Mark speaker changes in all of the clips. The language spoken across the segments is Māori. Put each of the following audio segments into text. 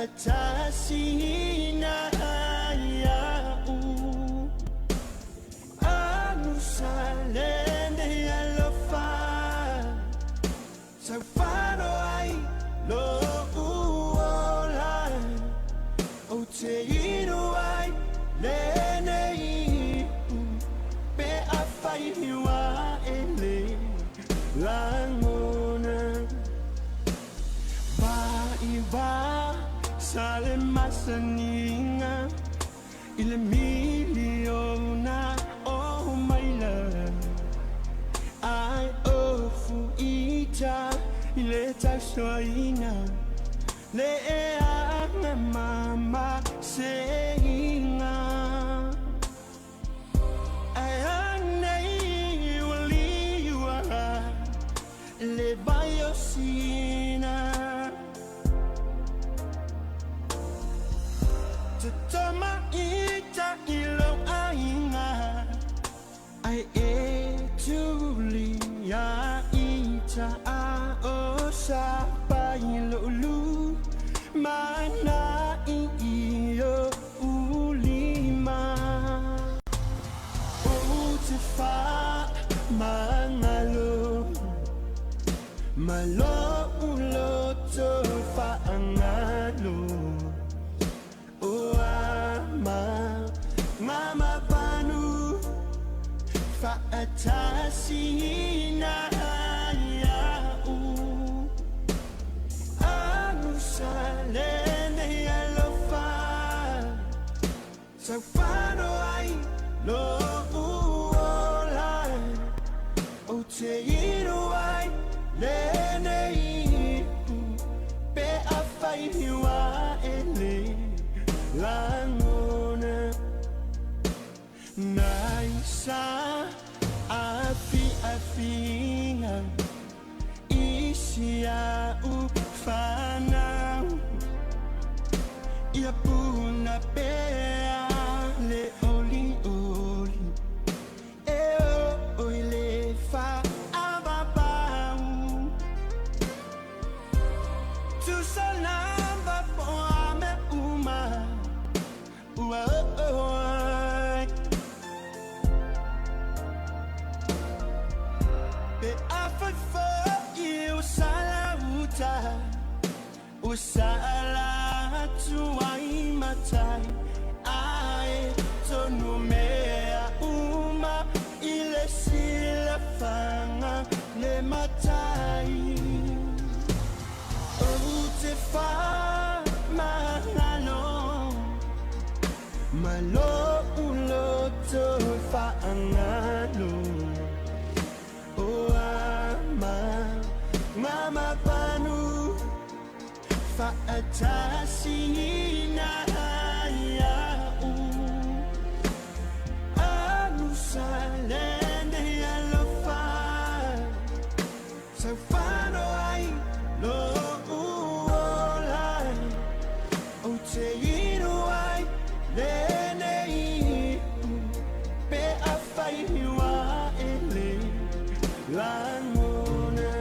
Speaker 1: atasina yau anu salende alofa sa faro ai lo uola o te iro ai lene pe afai hiwa ele langona ba iba sale masaninga il miliona oh my love I ofu ita ile tashoina le anga mama seinga le biosina tutama ita ilo ainga ai etuli ya ita a osa pailo lu mana iyo ulima utifa mangalo malo ulo to fa angalo o ama mama panu fa atasina ya u anu salene alofa sa fano ai lo uola o te iro ai lene pe afai hiwa ele langona naisa afi afinga isia ufana ia puna pea le oli oli e o ile fa usala tuai matai ai tonu mea uma ile sila fanga le matai o te fa manalo malo ulo to fa angalo o ama mama panu fa atasina yau anu salende alofa sa fano ai lo uola o te iro ai lene pe afai hiwa ele langona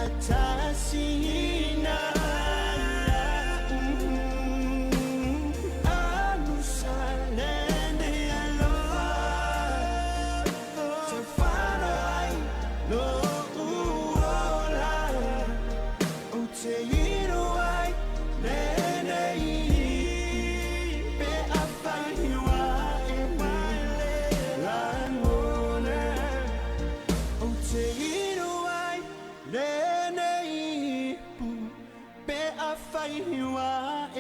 Speaker 1: atasina anu salende alofa sa fano ai lo uola o te iro ai lene pe afai hiwa e wale langona o te iro ai lene pe afai hiwa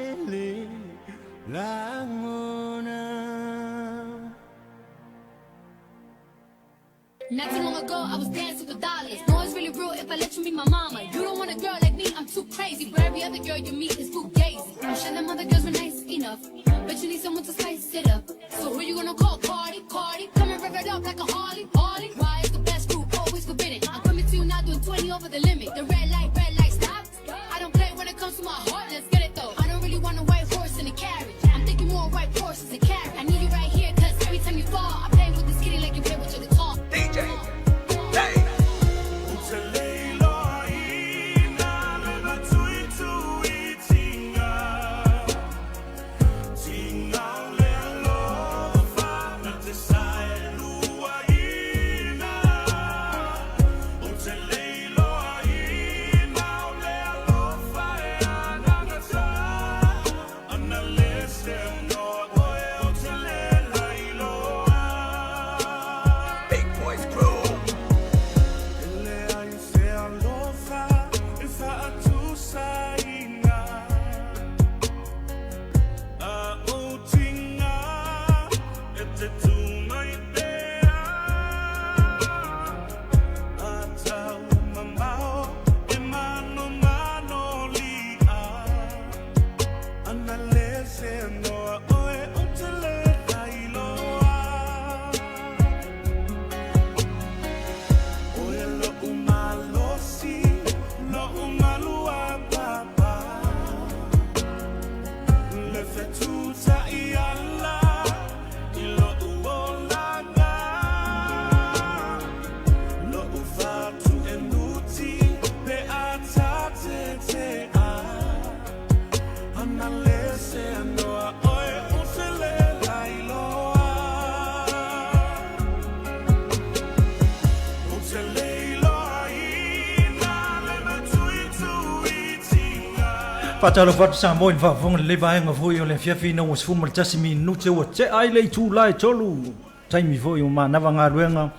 Speaker 1: ele langona
Speaker 2: Way too long ago, I was dancing with dollars. No, it's really real if I let you be my mama. You don't want a girl like me, I'm too crazy. But every other girl you meet is fugazi. I'm sure them other girls were nice enough, but you need someone to spice it up. So who you gonna call? Cardi, Cardi. Come and rev it up like a Harley, Harley. Why is the best group always forbidden? I'm coming to you now doing 20 over the limit. The red light, stop. I don't play when it comes to my heart, let's get it though. I don't really want a white horse in a carriage. I'm thinking more white horses and carriage. I need you right here, cause every time you fall, I play with this kitty like you play with your guitar.
Speaker 3: DJ, hey.
Speaker 4: Fatalo fat sa mo in fa fong le vai nga foi o le fiafi no was fum just minute o che ai le tu lai tolu tai mi foi o ma na vanga ruenga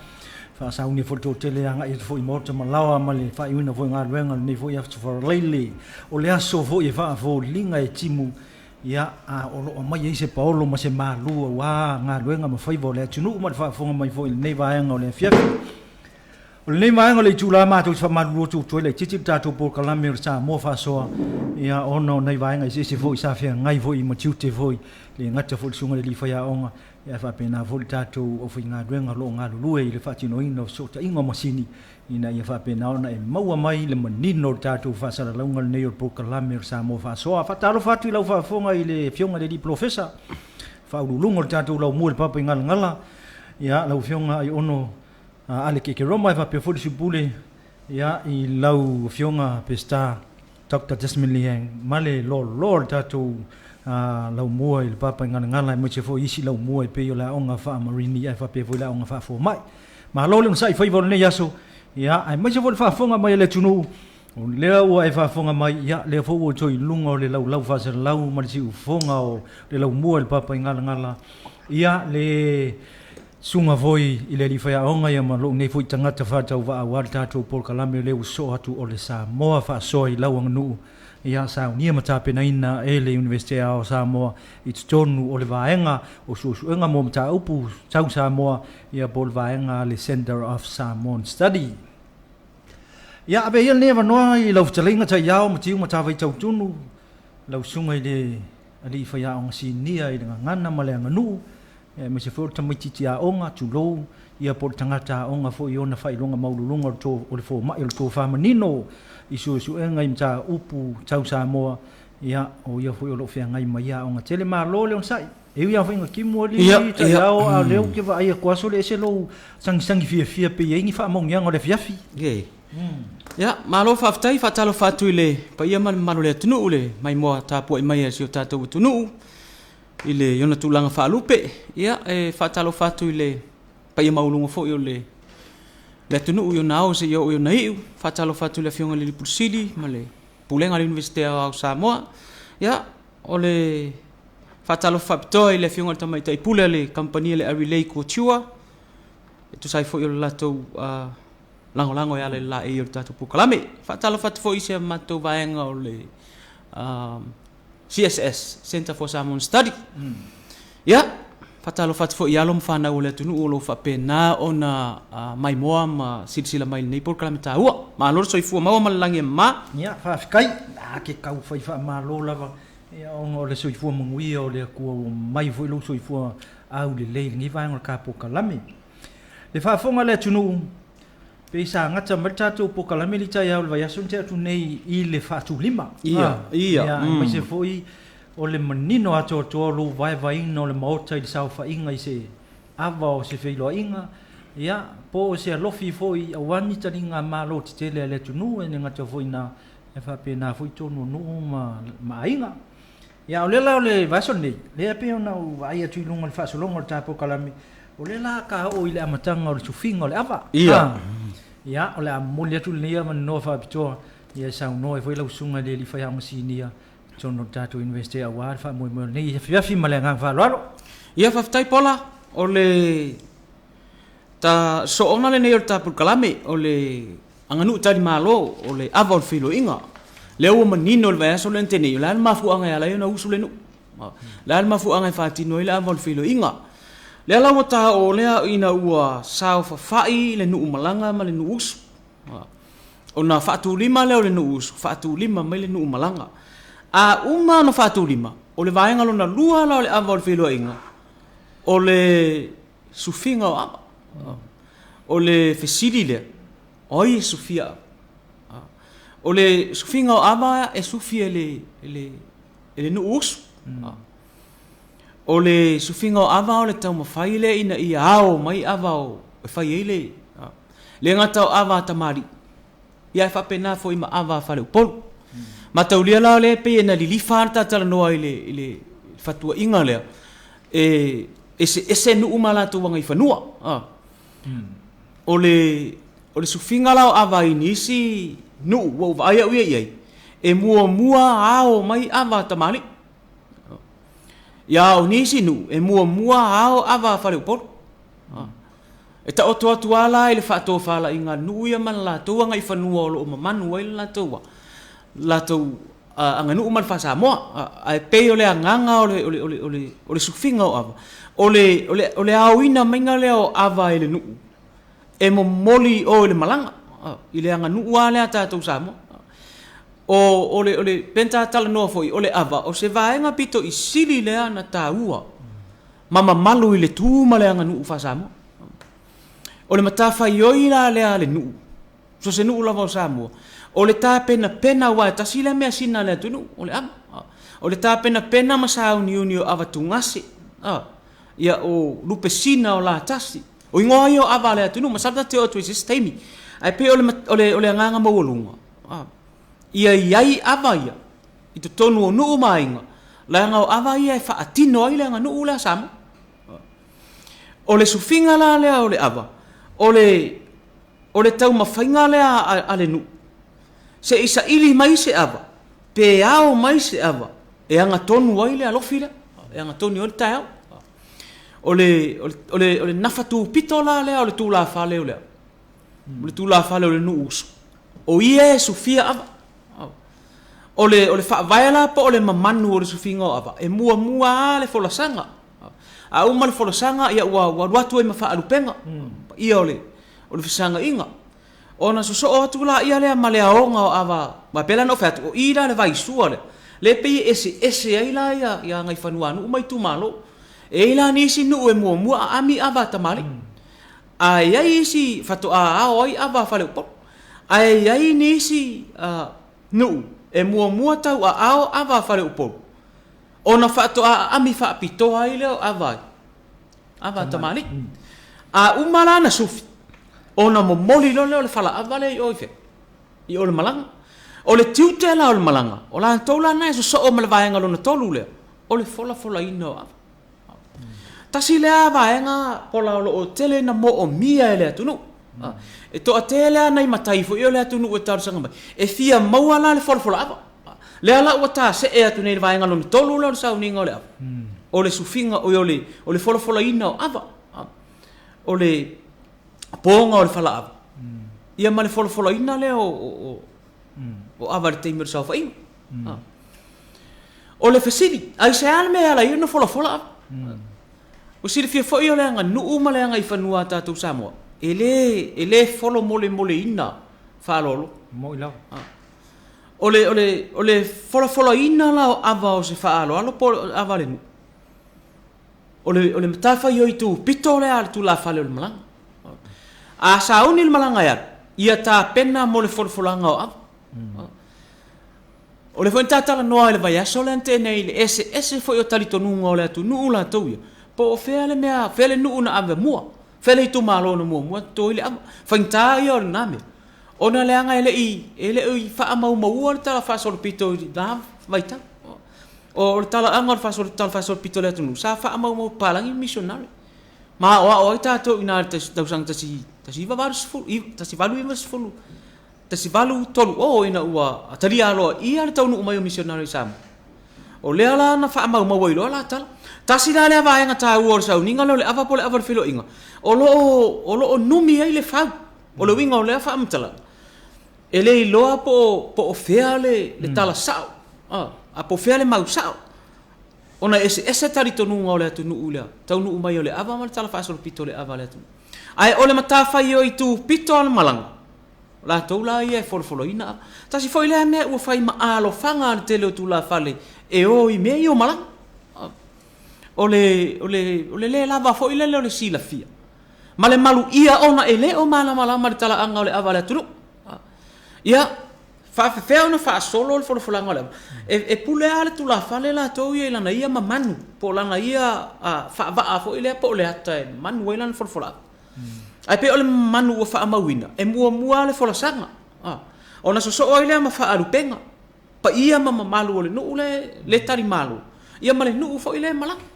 Speaker 4: fa sa uni foto tele anga i foi mo te malawa ma le fa ina foi nga ruenga ni foi af for lele o le aso foi fa fo linga e timu ya a o lo ma ye se paulo ma se malu wa nga ruenga ma foi vo le tunu ma fa fong ma foi ne vai nga o le fiafi le mai ngole chula ma tu fa ma lu tu tu le chichi ta tu por kala mir sa mo fa so ya ono nei vai ngai se foi sa fia ngai voi ma chiu te voi le ngata fo sunga le fa ya onga ya fa pena vol ta tu o fi nga dwenga lo nga lu e le fa tino ino so ta ingo masini ina ya fa pena ona e mau mai le manino ta tu fa sa la ngal nei por kala mir sa mo fa so fa ta lo fa tu lo fa fonga ile fionga le di professor fa lu lungo ta tu lo mo pa ngal ngala ya lo fionga ai ono ale ke roma va pe fo sibule ya I lau fionga pesta Dr. Jasmine Liang male lord tatu lau mua il papa ngana mo che fo isi lau mua pe yo la onga fa marini ai fa pe fo la onga fa fo mai ma lo le sai foi vol ne yaso ya ai mo che fo fa fonga mai le tunu le o ai fa fonga mai ya le fo wo choi lungo le lau fa ser lau ma si fonga o le lau mua il papa ngala ya le sunga voi ile li fa onga ya malo nei foi tangata fa tau va wa tatu por kalame le so atu o le sa moa fa so I lawang nu ya sa ni mata pe na ina ele university o sa moa it's tonu o le vaenga o so nga mo mata upu chau sa moa ya bol vaenga le Center of Samoan Study ya abe yel never no I lo tsalinga cha yao mati mata vai chau tunu lo sunga le ali fa ya on si ni ai ngana male nganu me se for tamai titi a onga tulo ia por tangata onga fo iona fai longa maululunga to o le fo mai to fa manino isu enga imta upu tau sa moa ia o ia fo lo fe ngai mai a onga tele ma lo le on sai e ia fo ki mo li ta lao a le ke va ia kwa so le se lo sang fia pe yengi fa mong yang o le fiafi
Speaker 5: ye ya malo fa ftai fa talo fa tu le pa ia manu le tunu le mai mo ta po mai e si ta tu tunu ile yona tulanga fa lupe ia e fatalo fatu ile pa ia maulunga fo yo le tunu yo nao se yo nei fatalo fatu le fionga le pusili male pulenga le universite au Samoa ia ole fatalo fapto ile fionga tamai tai pule le company le relay ko tua tu sai fo yo lato lango ya le la e yo tatu pukalame fatalo fatu fo ise mato vaenga ole CSS Center for Samoan Study ya fatalo fat fo ialo mfana ole tunu olo fa pena ona mai moa ma silsila mai nei por kalamita ua ma lor soifua ma malangi ma
Speaker 4: ia fa kai ke kau fai fa ma lo lava ia o le soifua mangui o le ku mai foi lo soifua au le ngi va ngol ka po kalami le fa fonga le tunu pe sa ngata mata tu po kalami li cha ya vai asun te tu nei I le fa tu lima ia mai se foi o le manino ato to lo vai no le mota I sa fa inga I se ava o se feilo inga ia po se lofi foi awani taringa malo te le tunu e ngata foi na e fa pe na foi tonu no ma inga ia o le vaso nei le pe ona ai atu lunga le fa so longa ta po kalami o le la ka o ile amatanga o le sufinga o le ava ia o le amoli atu le ia man no fa pito ia sa no e foi la usunga le li fa ya masinia sono tatu investe a war fa mo nei fa fi malenga fa lo
Speaker 5: ia fa tai pola o le ta so ona le nei ta po kalami o le anganu tali malo o le ava o filo inga le o manino le vaso le tene la mafu anga ya la na usu le no la mafu anga fa tino ile ava o filo inga le ala mo ta o le ina ua sao fa fai le nu malanga ma le nu usu ona fa tu lima le o le nu usu fa tu lima mai le nu malanga a uma no fa tu lima o le vaenga lona lua la o le ava o filo inga o le sufinga o le fesili le oi sufia o le sufinga o ava e sufia le nu usu o le sufinga o ava o le tau mawhai le ina I ao mai ava o e whai eile le ngata o ava tamari ia e whapena fo ima ava whale upolu ma tau lia lao le pe ena lilifa ta tala noa I le fatua inga lea e se nu umala tu wanga I whanua o le sufinga lao ava inisi nu wau vaia uia iai e mua ao mai ava tamari ia o nisi nu e mua ao ava fale upolu e ta oto atu ala ele fa to fala inga nu ia man la to nga I fanua o mamanu ai la to anga nu man fa sa mo ai pe ole nganga ole sufinga o ava ole awina menga le o ava ele nu e mo moli o le malanga ile anga nu wale ata to sa mo ole penta tala no foi ole ava o se vaenga pito I sili le ana taua mama malu ile tu male anga nu fa sa mo ole mata fa yoila le nu so se nu lava sa mo ole ta pena wa ta sila me sina le tu nu ole am ole ta pena masa unio ava tungasi ia o lupe sina o la tasi o ingoio ava le tu nu masata te o tu sistemi ai pe ole nganga mo lunga ia iai ava ia I to tonu o nuu mainga la ngau ava ia e wha atino ai le nga nuu la sama o le sufinga la lea o le ava o le tau mawhainga lea a le nuu se isa ili mai se ava pe ao mai se ava e anga tonu ai le alofi le e anga tonu o le tau o le nafatu pito la lea o le tula fale o lea o le tula fale o le nuu usu o ia e sufia ava o le fa vaela po o le mamanu o le sufinga o ava e mua le folasanga a uma le folasanga ia wa watu e mafa alupenga ia o le fisanga inga ona so o atu la ia le male aonga o ava ma pela no fatu o ira le vai sua le pe ese ai la ia ngai fanua nu mai tu malo e la ni si nu e mua ami ava tamali ai ai si fatu a oi ava fale po ai ni si nu e mua tau a ao ava fale upolu ona fatu a ami fa pito ai leo ava tamali a umala na sufi ona mo moli lo le fala ava le oife I ole malanga o le tiutela o le malanga o la tola na so o me vaenga lo na tolu le o le fola ino ava tasi le vaenga pola o tele na mo o mia ele tunu e to atele nei matai fo yo le atu nu tar sanga mai e fia mawala le fola ava le ala o ta se e atu nei vaenga lo tolu lo sa uninga le o le sufinga o yo le fola ina ava o le ponga o le fala ava ia ma le fola ina le o ava te mir sa fa in o le fesili ai se alme ala yo no fola ava O sili fia foi o le anga nuu ma le anga I whanua tātou Samoa. Ele folo mole ina whalolo.
Speaker 4: Mo ila.
Speaker 5: Ole folo ina la ava o se whaalo. Alo po ava le nu. Ole matafa i tu pito le ala tu la whale o le malanga. A sauni le malanga ia. Ia tā pena mo le folanga o ava. O le foi tātala noa le vai aso le ante nei le ese foi o talito nunga o le atu nuu la tau ia. Po o fea le mea, fea le nuu na ave mua. Fea le itu malo na mua toi le ama. Whainta ia o le name. Ona le anga ele i wha mau maua le tala whasol pito i na vaita. O le tala anga le whasol pito le atu nuu. Sa wha mau palangi missionary. Ma o i tātou ina le tausang tasi valu sifulu. Tasi valu ima sifulu. Tasi valu tolu o ina ua atari aloa ia le taunu umai o missionary Samoa. O lea la na wha mau iloa la tala. Tasi la lea vaenga tā ua o sau ninga leo le ava po le ava le whilo inga. O lo numi ai le whau. O le winga o lea wha amtala. E le iloa po o fea le tala sao. A po fea le mau sao. Ona ese tarito nunga o le atu nuu lea. Taunu umai o le ava ma le tala wha asolo pito le ava le atu. Ai o le matawhai o i tu pito al malanga. La tau la ia folo ina. Tasi foi lea mea ua whai maalo whanga le tele o tu la whale. E o I mea I o malanga. O le lava foi le le sila fia. Ma le malu ia ona e le o mala ma le tala anga o le ava le atunu. Ia, whawhewhea ona wha solo le folanga o le ava. E pule ale tu la whale la tau ia ilana ia ma manu. Po lana ia wha foi le po le ata e manu ilana folanga. Ai pe o le manu ua wha amawina. E mua le folasanga. Ona so o ile ma wha arupenga. Pa ia ma malu o le nuu le tari malu. Ia ma le nuu foi le malanga.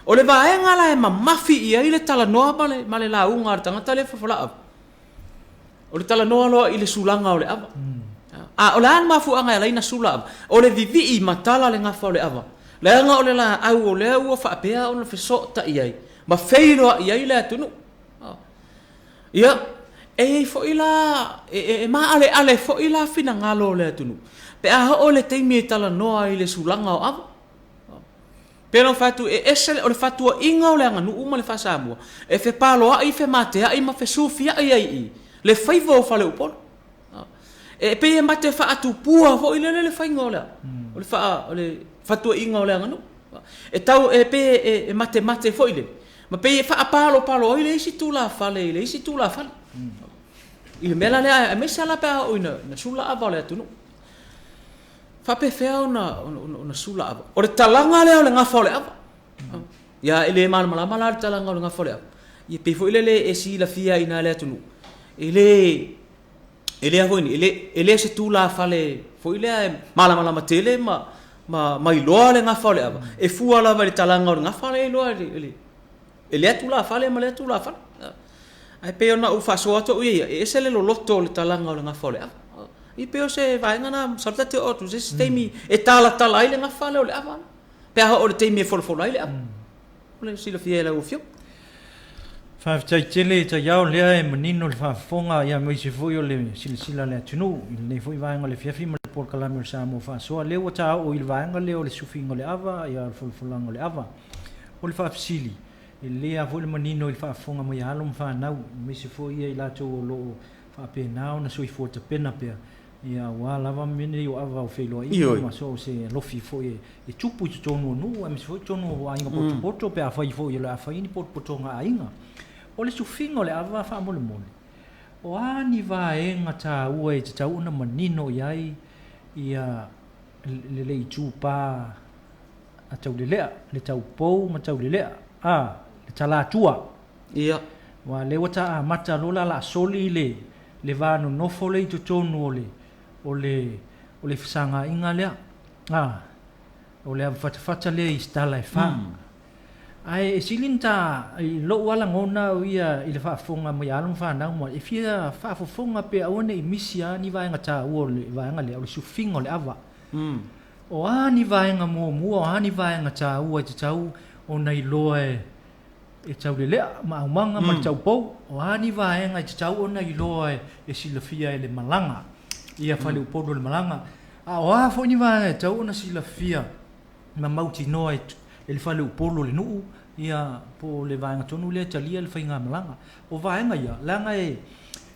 Speaker 5: O le vaenga la e mamafi ia I le tala noa ma le launga ar tangata le whawhala. O le tala noa loa I le sulanga o le ava. O le an mafu anga e laina sula ava. O le vivi I matala le ngafa o le ava. Le anga o le la au o le ua whaapea o le wheso ta iai. Ma wheiroa iai le atunu. Ia, e fo ila, ma ale fo ila fina ngalo le atunu. Pe a o le teimi e tala noa I le sulanga o ava. Pero fatu esele o le fatu inga o le anga nuu ma le fa Samoa. E fe palo ai fe mate ai ma fe sufia ai. Le faivo o fale upol. E pe e mate fa atu pua fo ile le fainga o le. O le fa o le fatu inga o le anga nuu. E tau e pe e mate fo ile. Ma pe fa palo ile isi tu la fale ile isi tu la fale. Ile mela le a me sala pa o ina na sula ava le atu. Fa pe fea ona sula ava. O le talanga leo le ngafa o le ava. Ia ele malama le talanga o le ngafa o le ava. Ia pe fo ile le e si la fia ina le atunu. Ele a hoini, ele se tu la fale fo ile malama tele ma iloa le ngafa o le ava. E fua lava le talanga o le ngafa le iloa ele atu la fale ma le atu la fale. Ai pe ona u fa so ato ia e se le loto le talanga o le ngafa o le ava. I pe o se vaenga na salta te o tu se teimi e tala ai le ngafa le o le ava. Pe a o le teimi e folo ai le ava. O le sila fia la ufio.
Speaker 4: Fa tai tele ta yao lea e manino le whafonga ia mai se foi o le sila le atunu. Nei foi vaenga le fiafi ma le por kalame o le Samoa fa soa leo o ta o il vaenga leo le sufinga le ava ia le folanga le ava. O le whaafsili. E lea foi le manino il whaafonga mai alom whanau. Mai se foi ia I lato o loo whaapenao na soi fota pena pea. Ia wa lava mene o ava o felo I ma so se lofi foi e tupu tonu no a mi foi tonu wa inga poto pe a fai foi la fai ni poto nga inga o le sufingo le ava fa mole o ani va enga ta ua e ta una manino iai ia le tupa a tau le tau pou ma tau le le tala tua
Speaker 5: ia
Speaker 4: wa le wata mata lola la soli le vano no fole to tonu o le fisanga inga lea o le fata le istala e fa ai silinta I lo wala ngona ia I le whaafonga mai alum whanau mo e fia whaafonga pe aone I misia ni vaenga ta ua le vaenga le o le sufingo le ava o ani vaenga mua o ani vaenga ta ua te tau o nei loa e tau le lea ma umanga ma tau pou o ani vaenga te tau o nei loa e silafia e le malanga ia fale upodo le malanga o a fo ni vaenga tau o na silafia ma mauti noa e le fale upolo le nuu ia po le vaenga tonu le talia le fainga malanga o vaenga ia langa e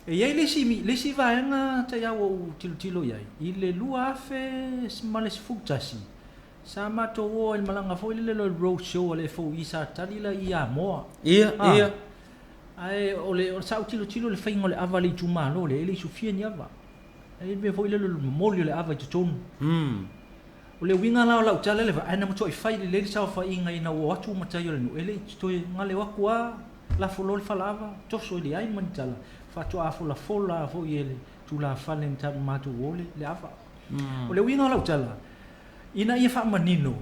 Speaker 4: ia le si vaenga ta ia o tilo ia i le lua afe male fuktasi sama to o il malanga foi le road show le fo isa talila ia mo
Speaker 5: ia
Speaker 4: ai o le sa tilo le fainga le avali tuma lo le sufia ni ava ai me foi le molio le ava tonu o le winga la tala le ana mo toi fai le sa fa inga ina o atu mata yo no ele toi ngale wa kwa la folol falava to so le ai man tala fa to afu la fola fo yele tu la falen ta matu wole le ava o le winga la tala ina ia fa manino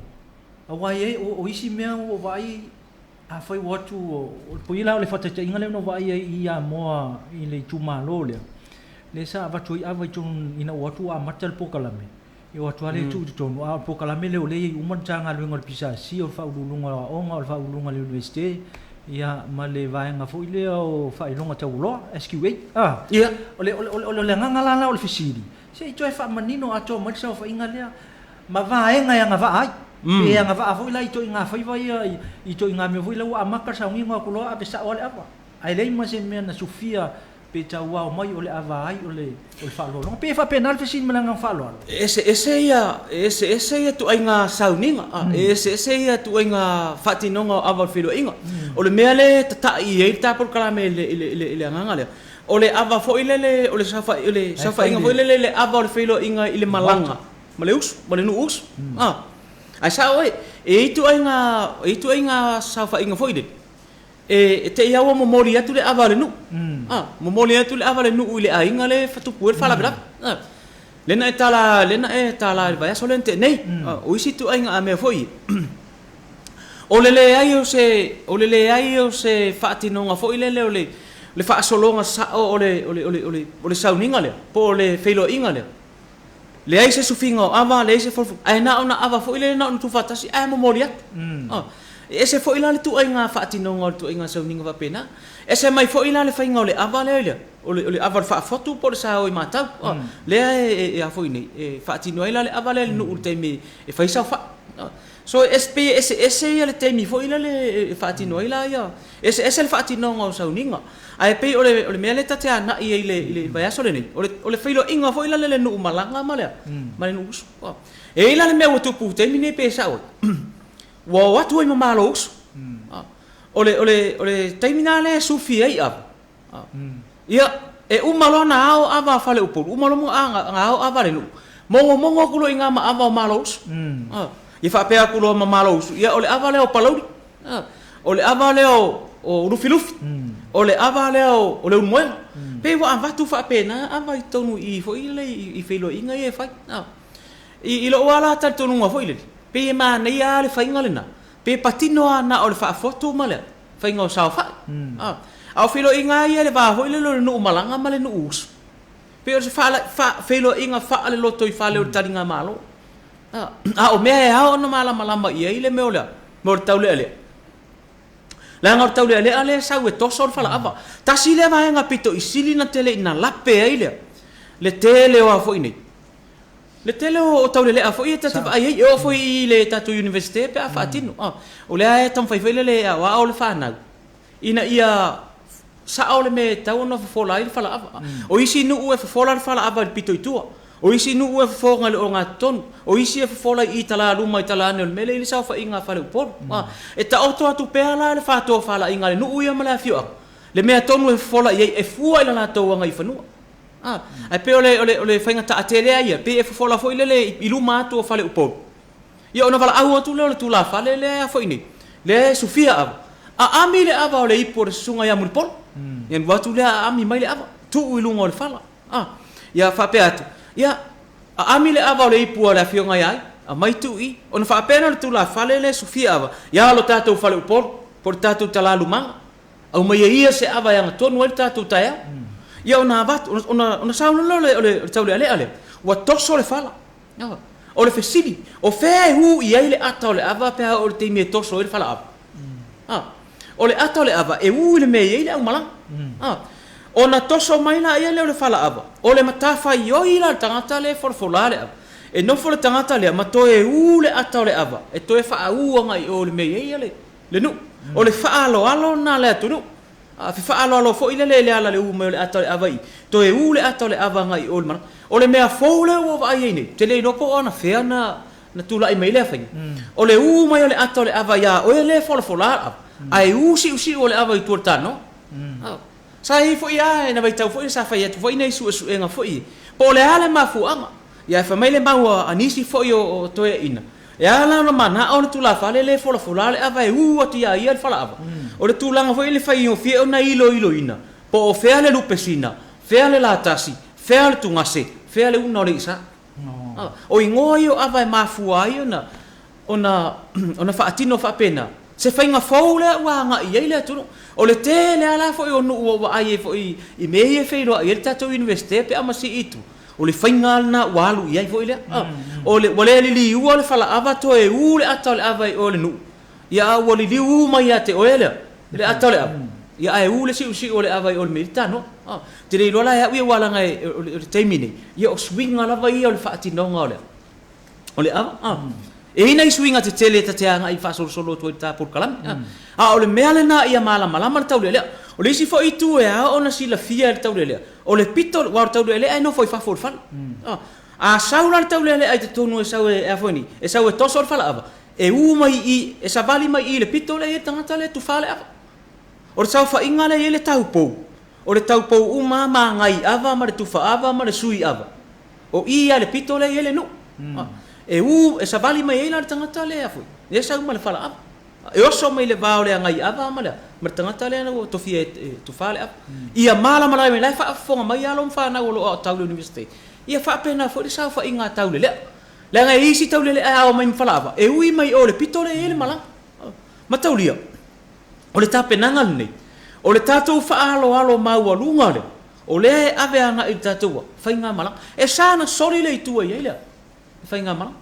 Speaker 4: awai o isi me o vai a foi watu o poila le fata inga le no vai ia mo i le tuma lo le sa va toi ava tun ina watu a matal pokalame eu atuale tu tonu a po kala mele o le uman tanga luenga le pisa si o fa ulunga onga o fa ulunga le universite ia male vaenga fo ile o fa ilonga te ulo SQ8 ia o le nganga la o le fisiri se to fa manino ato ma sa fa inga le ma vaenga ya ngava ai e nga va fo ile to inga fa vai i to inga me fo ile a maka sa nginga ko lo a pesa ole apa ai le ma se me na Sofia pe taua o mai o le avai o le whaalolo. Pe wha penal fisin malanga whaalolo.
Speaker 5: Ese ia tu ainga sauninga. Ese ia tu ainga whatinonga o awa whilo inga. O le mea le tatai e tapol kalame le anganga lea. O le awa fo ile o le safa inga fo ile le awa o le whilo inga ile malanga. Male nu us. Ai sa oe, e tu ainga safa inga fo ile. Te ia wa momoli atu le avale nu momoli atu le avale nu ile ainga le fatu puer fala bla lena e tala vai solente nei o isi tu ainga ame foi o le ai o se fatinonga foi le fa solonga sa o le sauninga le po le feilo inga le ai se sufinga ava le se for ai na ona ava foi le na tu fatasi ai momoli atu ese foi la le tu ainga fatinonga tu ainga sauninga va pena ese mai foi la le fainga le ava le o ava fa foto por sa o mata le e a foi nei fatinoila le ava le no urte me e fai sa fa so ese le temi foi la le fatinoila ya ese le fatinonga o sauninga ai pe o le me le tatea na i le vai aso le nei o le failo inga foi la le no malanga male male no e la le me o tu pu temi ne pe sa o wa watu ai mamalo us ole terminale sufi ai ab ia e umalona ao ava fale upol umalomo anga ao ava le mongo kulo inga ma ava malos ia fa pe kulo malos ia ole ava le o palodi ole ava le o rufilufi ole ava le o le moel pe wa ava tu fa pena ava tonu i fo ile i felo inga e fa i lo wala ta tonu fo ile pe ma na ia le fainga lena pe patino na o le fa foto male fainga o sa fa au filo inga ia le va ho ile lo no malanga male no us pe o se fa filo inga fa le loto i fa le taringa malo o me ha no mala malamba ia ile me ola mo taule ale la ngor taule ale sa we to so fa la ava ta si le va nga pito i sili na tele na lape ile le tele o fo ini le tele o taule le afo ia tatu ai o fo ile tatu universite pe afatino o le ai tam fai le wa o le fa na ina ia sa o le me tau no fo la il fa la o isi nu u fo la fa la ava pito itua o isi nu u fo ngal o nga ton o isi fo la i tala lu mai tala ne mele ile sa fa inga fa le por e ta auto atu pe la le fa to fa la inga nu u ia mala fio le me tonu fo la e fu ai la to nga i fa nu ai pe ole fainga ta atele ai pe fo la fo ile i lu ma to fa le por ia ona vala au atu le tu la fa le fo ini le Sofia a ami le ava ole i por sunga ya mulpol yan watu le ami mai le ava tu i lu ngol fala ia fa pe atu ia a ami le ava ole i pu ala fionga ai a mai tu i ona fa pena tu la fa le Sofia ava ia lo tato fa le por tato tala lu manga au mai ia se ava yang tonu el tato taia ia ona bat ona sauna le taule ale wa toso le fala o le fesili o fe hu ia ile ata le ava pe o te me toso le fala o le ata le ava e u le me ile au mala ona toso mai la ia le fala ava o le matafa yo ila tangata le forfolale e no fo le tangata le ma to e u le ata le ava e to e fa u nga o le me ile le nu O le alo na le tunu. Fi alo fo ile le ala le uma le ata le avai. To e u le ata le ava ngai o le mana. O le mea fo le o vai nei. Te le no ko ona fea na tula i mai le fa. O le uma le ata le ava ya o le fo la. Ai usi o le ava i tuatano. Sai fo ia na vai tau fo sa fa ia fo nei su enga fo i. Po le ale mafu anga. Ia fa mai le mau anisi fo o to e ina. Ya la no mana o tu la fale le fola fola le ava u ati ya ia fala ava o le tu langa foi le fai o fie ona ilo ina po o fea le lupesina fea le latasi fea le tungase fea le una le isa o ingoi o ava mafu ai ona fa atino fa pena se fai nga foule wa nga ia le tu o le tele ala foi o no wa ai foi I me fei ro ia tato universite pe amasi itu o le faingal na walu ia foi le o le wale li u le fala ava to e u le ata le ava o le nu ia o le u mai ate o le ata le ava ia e u le si o le ava o le militano te le lola ia wi wala ngai o le taimini ia o swing ala vai o le faati no ngole o le ava e ina I swing ate tele te anga I fa solo to ta por kalam o le mele na ia mala tau le o le si fo I tu e ona si la fia tau le o le pito wa tau le ai no foi fa for fan a saula tau le ai te tonu e sau e afoni e sau e tosor fala ava e u mai I e sa vali mai I le pito le e tangata le tu fale ava o sau fa inga le tau pou o le tau pou u mama ngai ava ma le tu fa ava ma le sui ava o ia le pito le no e u e sa vali mai le tangata le afoi e sau ma le fala ava e oso mai le vao le ngai ava ma le tangata le no to fie tu fale ava ia mala mai le fa fonga mai alo fa na o tau le university ia fa pena fo le sa fa inga tau le le ngai isi tau le a mai falava e ui mai o le pito le mala ma tau lia o le tapenanga nei o le tatou fa alo mau alunga le o le ave anga I tatou fa inga mala e sana sori le tu ia le fa inga mala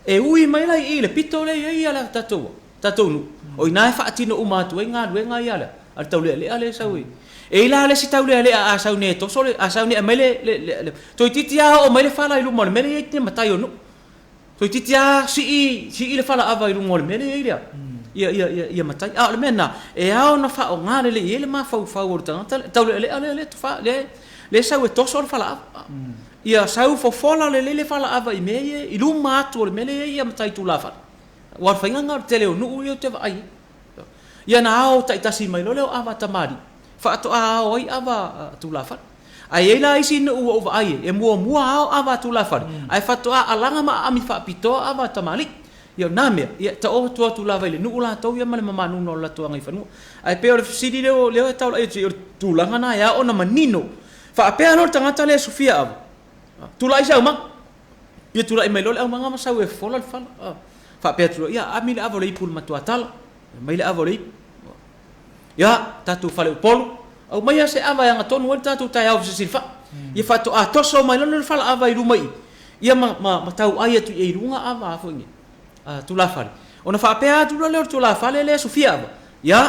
Speaker 5: e ui mai lai I le pito le ia la tatou nu o ina fa atino uma tu nga ia le al tau le ale sawi e la le si tau le a sau ne to sole a sau ne mai le to titia o mai le fala I lu mo le mele te matai o no to titia si le fala ava I lu mo le mele ia matai a le mena e a na fa o ngale le ele ma fa o tau le to fa le sau to sole fala ia sau fo fola le fala ava I me I lu ma tu le mele ia matai tu la fa wa fa nga tele o no ia te vai ia na o tai tasi mai lo le ava tamari fa to a oi ava tu la fa ai la isi no o vai e mua ava tu la fa ai fa to a langa ma ami fa pito ava tamali ia name ia ta o tu la vai le no la to ia male mama no la to ngai fa no ai pe o sidi le ta ai tu langa na ia ona manino fa pe no tanga le sofia ava tu la isa ma ia tu la mai lo le manga ma sa e fola fa fa pe tu ia ami le ava le pul ma tu atal mai le ava le ya tatu fale polo au mai se ava yang tonu tatu tai au se silfa ia fa to a toso mai lo fala ava I rumai ia ma tau ai tu e runga ava fo ngi tu la fale ona fa pe tu le tu la fale le sofia ava ya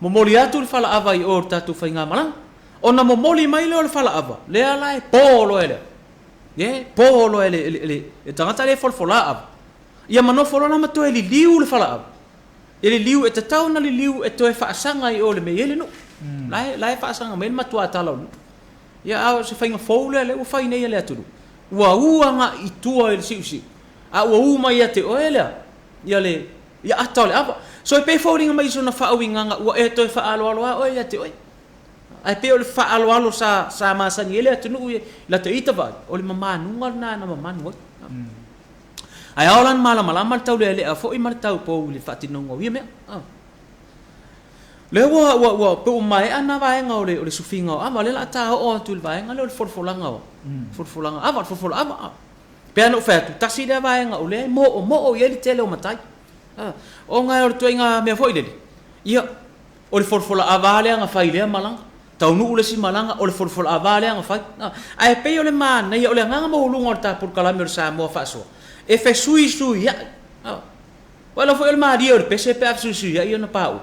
Speaker 5: momoli atu fala ava I or tatu fa nga malang ona momoli mai lo fala ava le ala e polo ele polo ele e tangata le fola ava ia mano fola na to ele liu le fala ava ele liu e tatau na liu e toe faasanga I ole me ele no lai faasanga me matua talo ia a se fainga foule le o faine ele atu ua nga I tua ele siusi a ua mai ate o ele ia atole apa so e pe fouling mai so na faawinga nga ua e toe faalo o ele ate oi ai pe ole faalo sa masani ele atu no la te itava ole mamanu na mamanu ai aolan mala tau le a fo I mal tau po le fati no ngoi me le wa po mai ana vai nga ole sufinga a vale la ta o tu vai nga le forfolanga ava pe ano fa tu tasi de vai nga ole mo o ele tele o matai o nga o tu nga me foi dele ia ole forfola ava le nga fai le malanga tau nu le si malanga ole forfola ava le nga fai ai pe ole man ia ole nga mo lunga ta por kalamir sa mo fa so e fe sui ya wala foi el mario pe se pe sui ya ia na pau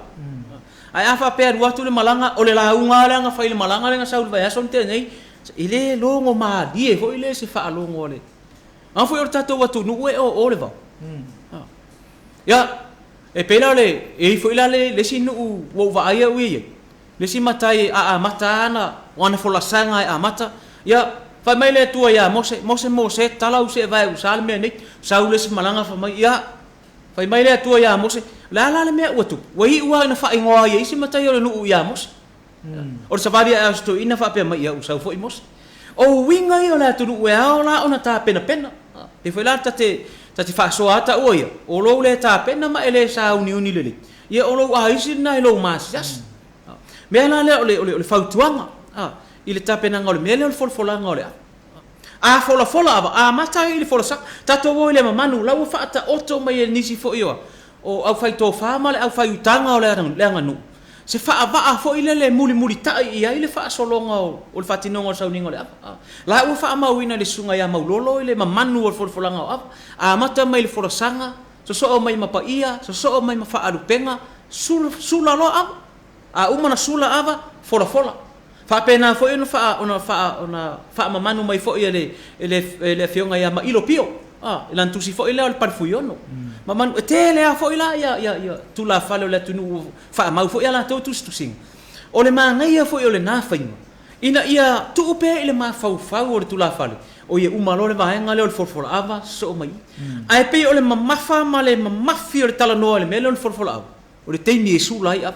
Speaker 5: ai afa pe watu le malanga o le launga le nga fai le malanga le nga saul vai son te nei ile longo ma die foi le se fa longo le an foi o tato watu no o le va ya e pela le e fo ila le sinu wo va ia ui le si matai a mata ana wana fola sanga a mata ya fa mai le tua ya mose talau se vai usal me ni saule se malanga fa mai ya fa mai le tua ya mose la le me watu wai ua na fa ingoa ya isi matai le nu ya mose o sa varia asto ina fa pe mai ya usau fo mose o winga yo la tu ue ala ona ta pena e foi la te fa so ata o ia o lo le ta pena ma ele sa uni lele ye o lo a isi na lo mas jas me la le fautuanga ile ta pena ngol me le fola ngol a fola a mata ile fola sa ta to wo le manu la wo fa ta oto mai nisi fo yo o au fai to fa male au fai utanga o le nganu se fa va fo ile le muli ta ia ile fa solonga o le fatinonga sa uninga le la u fa ma wina le sunga ya maulolo ile manu o folanga a mata mai le forasanga so mai mapa ia so mai mafa alupenga sula lo a umana sula ava fola fa pena fo ina ona fa manu mai fo ia le fionga ya ma ilo pio ilan tu si fo ile al parfuyono maman tele a fo ila ya tu la falo la tunu fa ma fo ila to tu sing ole ma ngai fo ole na fa ina ia tu pe ile ma fa o tu la falo o ye umalo le va ngale o for ava so mai ai pe ole ma mafa male ma mafi o tala no le mele o for ava o le teimi su lai a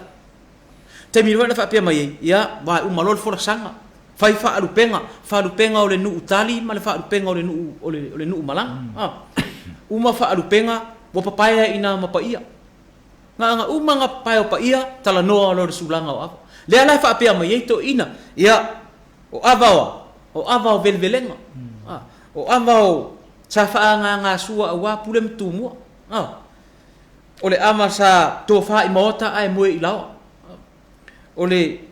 Speaker 5: teimi wa fa pe mai ya va umalo for sanga fai fa alupenga o le nu utali ma le fa alupenga o le nu malang uma fa alupenga wo papaya ina mapaia nga uma nga paia paia tala no lo sulanga o le ala fa pe mai to ina ya o ava velvelenga o ava sa fa nga sua wa pulem tumu o le ama sa to fa i mota ai mo i lao o le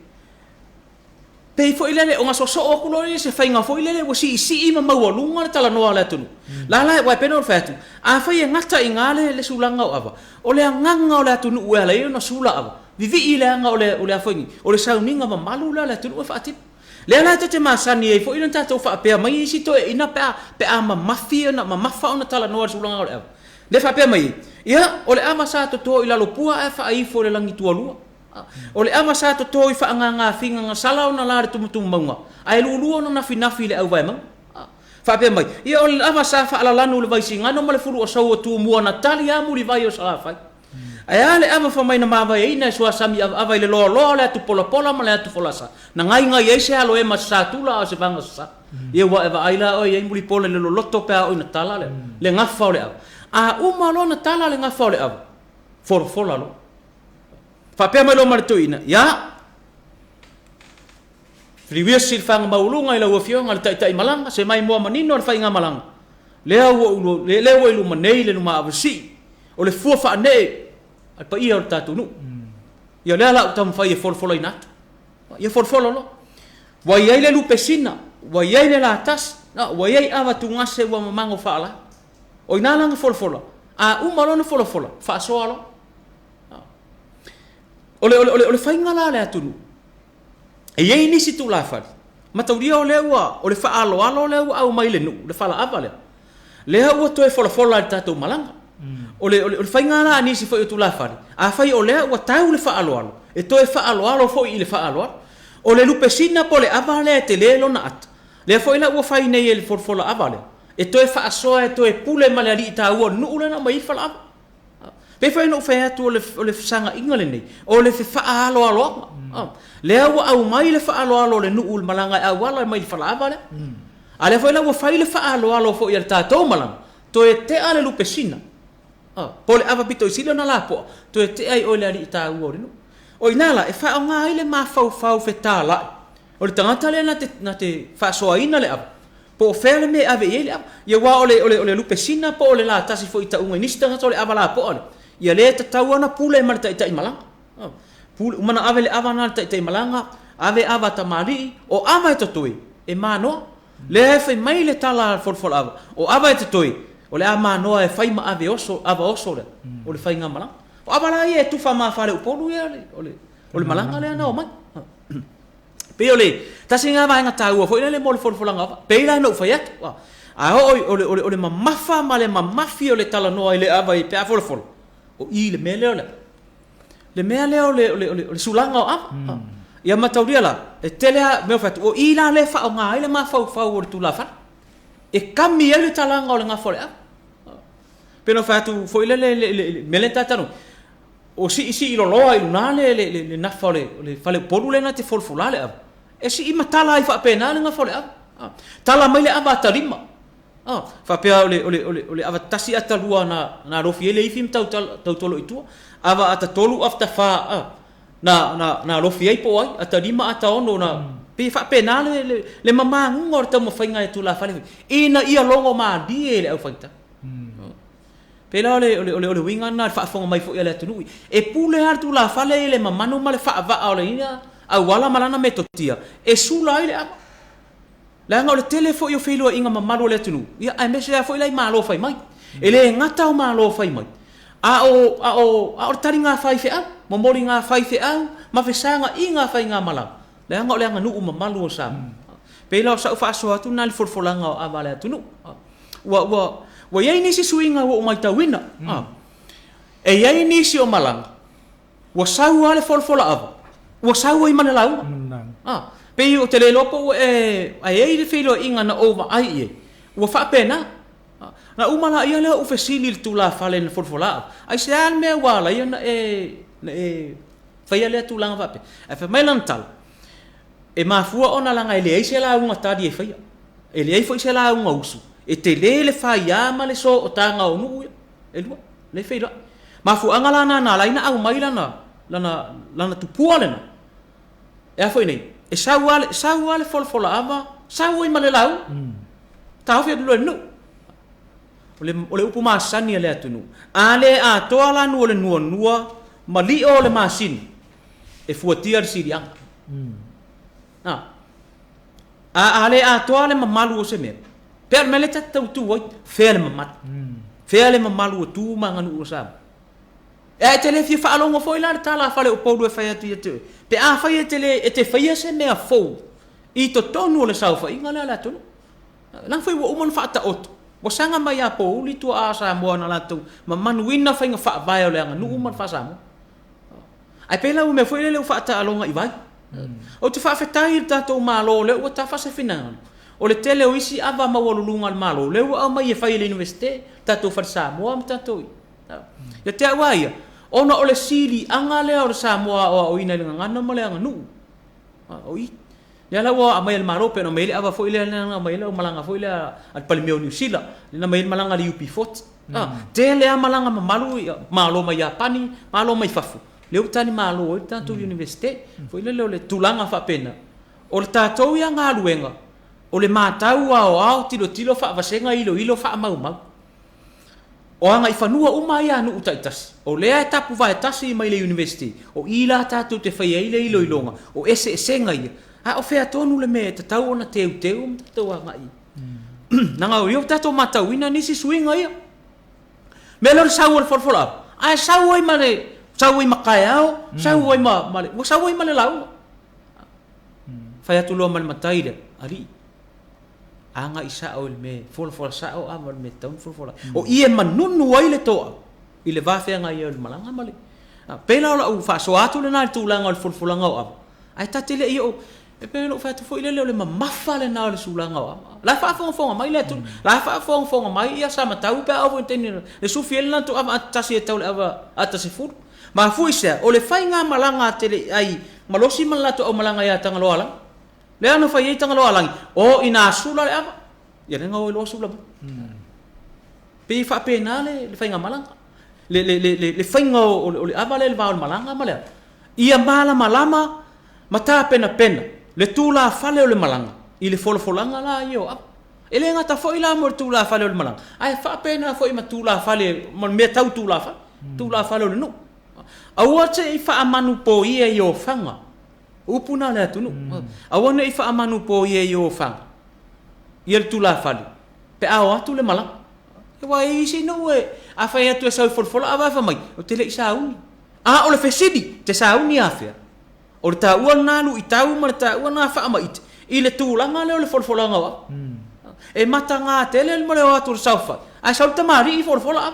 Speaker 5: pei fo ilele o ngaso so o kulo se fainga fo ilele wo si ma mau lunga tala no ala tunu la wa penol fatu a fa ye ngata ingale le sulanga o ava o le nganga o le tunu u ala yo no sula ava vivi ile nga o le afongi o le sauninga ma malu la tunu fa ati le ala te masani e fo ilon tato fa pe mai si to ina pe ama mafia na mafa ona tala no sulanga o le ava le fa pe mai ia o le ama sa to ila lo pua fa ai fo le langi tualua o le ama sa to i fa nga finga nga sala ona la tu manga ai lulu ona na finafi le au vai mang fa pe mai ia o le ama sa fa ala lanu le vai singa no male fulu o so tu mua na tali a muri vai o sa fa ai ale ama fa mai na ma vai ina so sami ava le lo le tu pola male tu folasa na ngai ese alo e ma sa tu la o se vanga sa ia wa eva ai la o ia muri pola le lotto pe o na tala le ngafa o le a uma lo na tala le ngafa o le fola lo fa pe mai lo martuina ya friwia silfang maulunga ila wo fionga tai malanga se mai mo manino al fainga malanga le wo lu manei le ma avsi o le fu fa ne al pa ia tatu nu ya le ala tam fa ye folfolo inat ye folfolo lo wa ye le lu pesina wa ye le la tas na wa ye ava tunga se wa mango fala o ina langa folfolo a umalo no folfolo fa soalo ole fainga la le atunu e ye ni situ la fa matauria o le wa o le fa alo le au mai le nu le fala avale le o to e folfolo al tatu malanga ole fainga la ni si fo tu la fa a fai o le wa tau le fa alo e to e fa alo fo i le fa alo o le lupesina po le avale te le lo na at le fo ila o fai nei el folfolo avale e to e fa aso e to e pule male ali ta o nu le na mai fala pe fai no fai atu le sanga ingale nei o le fa alo le au mai le fa alo le nu ul malanga a wala mai fala avale ale fo ila o fai le fa alo fo i ta to malanga to e te ale lupesina pole ava pito isilo na lapo to e te ai o le ali ta o no o inala e fa nga ile ma fau fetala o le tangata le na te fa so ina le ava po fele me ave ele ia wa ole lupesina po le la tasi fo ita unga nista to le ava la po ole ia le ta tawana pule mar ta malanga pule mana ave le ava na ta malanga ave ava ta mali o ava to toi e mano le fe mai le tala for ava o ava to toi o le ama noa e fai ma ave oso le o le fai nga malanga o ava la e tu fa ma fale o polu ia o le malanga le ana o mai pe ole ta singa va nga tau fo ile le mol for langa pe la no fai at a o le mamafa ma le mamafi o le tala noa ile ava i pe for o i le mea leo le mea leo le sulanga o ama ia matauria la e telea mea fatu o i la le whao ngā ile ma fau o le tula whana e kami e le talanga o le ngā fole peno fatu fo ile le mele tatano o si ilo loa i luna le nafa le fale polu le na te folfolale e si ima tala i whapena le ngā fole tala mai le ava tarima whapea o le ava tasi atalua na rofi ele i fim tau tolo i tua ava ata tolu afta wha na rofi ei po ai atarima ata ono na pe whapena le mamangunga o le tau mawhainga e tula whale ina ia longo maa di e le au whaita pela ole winga na whaafonga mai fo ia le atunui e pule hartu la whale le mamanu ma le whaavaa o le ina au wala malana me totia e sula i le ama la nga o le telefo yo filo inga mamalo le atunu ia ai mese ya fo ilai malo fai mai ele ngata o malo fai mai a o taringa fai fe a momori nga fai fe a ma fe sanga inga fai nga mala la nga o le nga nu mamalu o sam pela o sa fa so atu na le forfolanga o avale atunu wa yai nisi suinga o mai tawina e yai nisi o malanga wa sau ale folfola ava wa sau i manalau pe o te lelopo ai le filo inga na over ai wa fa pena na umala ia le o fesili le tula fale na folfola ai se al me wala ia na fa ia le tula nga pe e fa mai lantal e mafua ona langa ele ai se la unga tadi e fa ele ai foi se la unga usu e te le fai ama le so o tanga o nu e lua le feira ma fu angala na laina au mai lana tupua lena e foi nei e sauale folfola ama sau i male lau tau fe lu nu ole upu masani le atunu ale a toala nu le nua mali o le masin e fuatia le siriang ale a toale mamalu o se me per mele tatu tu oi fele mamat fele mamalu tu manganu usam e tele fi fa longo foi la tala fale o podu e fa tu pe a fa tele e te fa se me a fo i to tonu le sa fa ingala la tu lang foi wo mon fa ta ot wo sanga mai a po li tu a sa mo na la tu mamanu wina fa nga fa vai o le nganu mon fa sa mo ai pela o me foi le fa ta longa i vai o te fa fa tai ta to malo le o ta fa se final o le tele o isi ava mawalulunga malo le o mai e fai le universite tato fa Samoa tato ya te awaia ona o le sili anga le o Samoa o ina le ngana male anga nu o i ya la wa mai le malo pe no mai ava foi le nga mai le malanga foi le al palmeo New Zealand le mai malanga le UP Fort tele malanga malo mai Japani malo mai fafu le utani malo o tato universite foi le tulanga fa pena o le tato ya nga luenga o le matau ao tilo fa vasenga ilo fa mau o anga ifanua uma ia nu utaitas o le tapu vai tasi mai le university o ila tatu te fai ile ilonga o ese senga ia o fea tonu le me tatau ona teu tatau anga i nanga o tatu matau ina nisi swinga ia melor saul forfola ai saul male saul makaiao saul male o saul male lau fai atu lo mal matai le ali anga isa o me folfola sa o amal me taun folfola o ie manunu ai le toa i le vafe anga ia le malanga male pela o fa so atu le na tulanga o folfola nga o ai tatele io e pela o fa tu foi le mamafa le na le sulanga o la fa fonga mai le tu la fa fonga mai ia sa matau pe o teni le sufiel na tu ava tasi e tau ava atasi fu ma fu isa o le fainga malanga tele ai malosi malatu o malanga ia tanga lo ala le ano fa yetanga lo alang o ina sula le ava ya nga o lo sula pe fa penale le fainga malanga le fainga o le ava le va malanga male ia malama mata pena le tula fale o le malanga i le folfolanga la io ele nga ta foi la mo tula fale o le malanga ai fa pena foi ma tula fale mo me tau tula fale o le no au ate i fa amanu po ia io fanga upuna le tunu awana i fa amanu po ye yo fa yel tu la fali pe awa tu le mala e wa i si no e a fa ya tu sa folfola ava fa mai o tele sa uni o le fesidi te sa uni afia o ta uana lu i tau ma ta uana fa mai i le tu la ngale o le folfola ngawa e mata nga tele le mo le wa tu sa fa a sa ta mari i folfola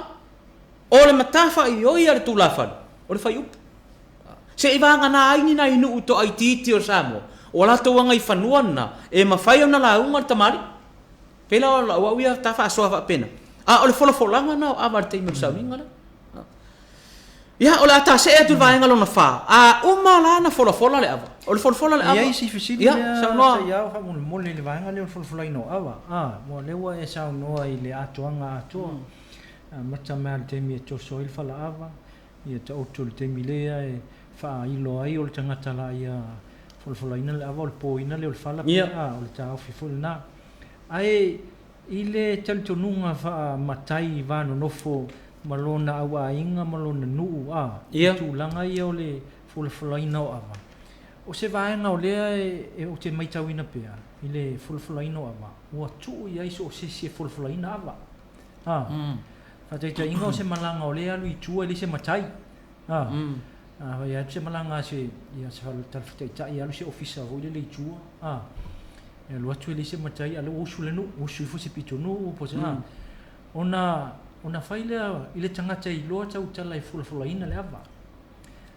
Speaker 5: O le matafa i oi ale tu lafal. O le fai up. Se i vanga na aini na inu uto ai titi o Samoa. O la to wanga i fanuana e mafai ona la unga tamari. Pela la wa ia tafa so fa pena. O le folanga na avar te mo sauninga la. Ya o la ta se e tu vaenga lona fa. Uma la na fola le ava. O le fola le ava.
Speaker 4: Ia si fisili
Speaker 5: ya sa no.
Speaker 4: Ya fa mo le vaenga le fola ino ava. Mo le wa e sa no i le atoanga ato. Mata mal te mi to soil fala ava. Ia ta o te mi le fa ilo ai o le tangata la ia fola ina le ava o le po ina le o le fala o le ta ofi full na. Ai ile tal tonunga fa matai vano nofo malona awa inga malona nuu tu langa ia o le fola ina o ava. O se vaenga o lea e o te maitawina pea i le fola ina o ava. Ua tuu ia iso o se fola ina ava. Whataita inga o se malanga o lea lui tua li se matai. Ia se malanga se ia se talfitaita ia lu se ofisa o le tua. Ia lu atu li se matai ala usu le nu usu fu se pito nu po se ona faile ile tangata i loa tau tala i fola ina le ava.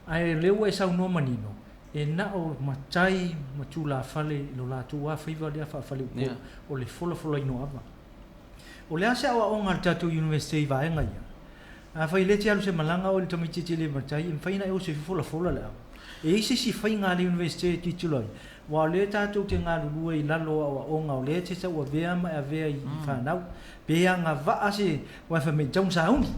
Speaker 4: Ai leua e sau no manino. E na o matai matula fale lo la tua faiva le fa fale o le fola ino ava. O le asa o nga tatu university vaenga ia. A faile te alu se malanga o le tamiti le matai in faina e o se fola le ava. E isi si fainga le university tituloi. Wa le tatu te nga lulu i lalo o nga o le te sa o vea ma a vea i whanau. Bea nga va se wa fa me jong sauni.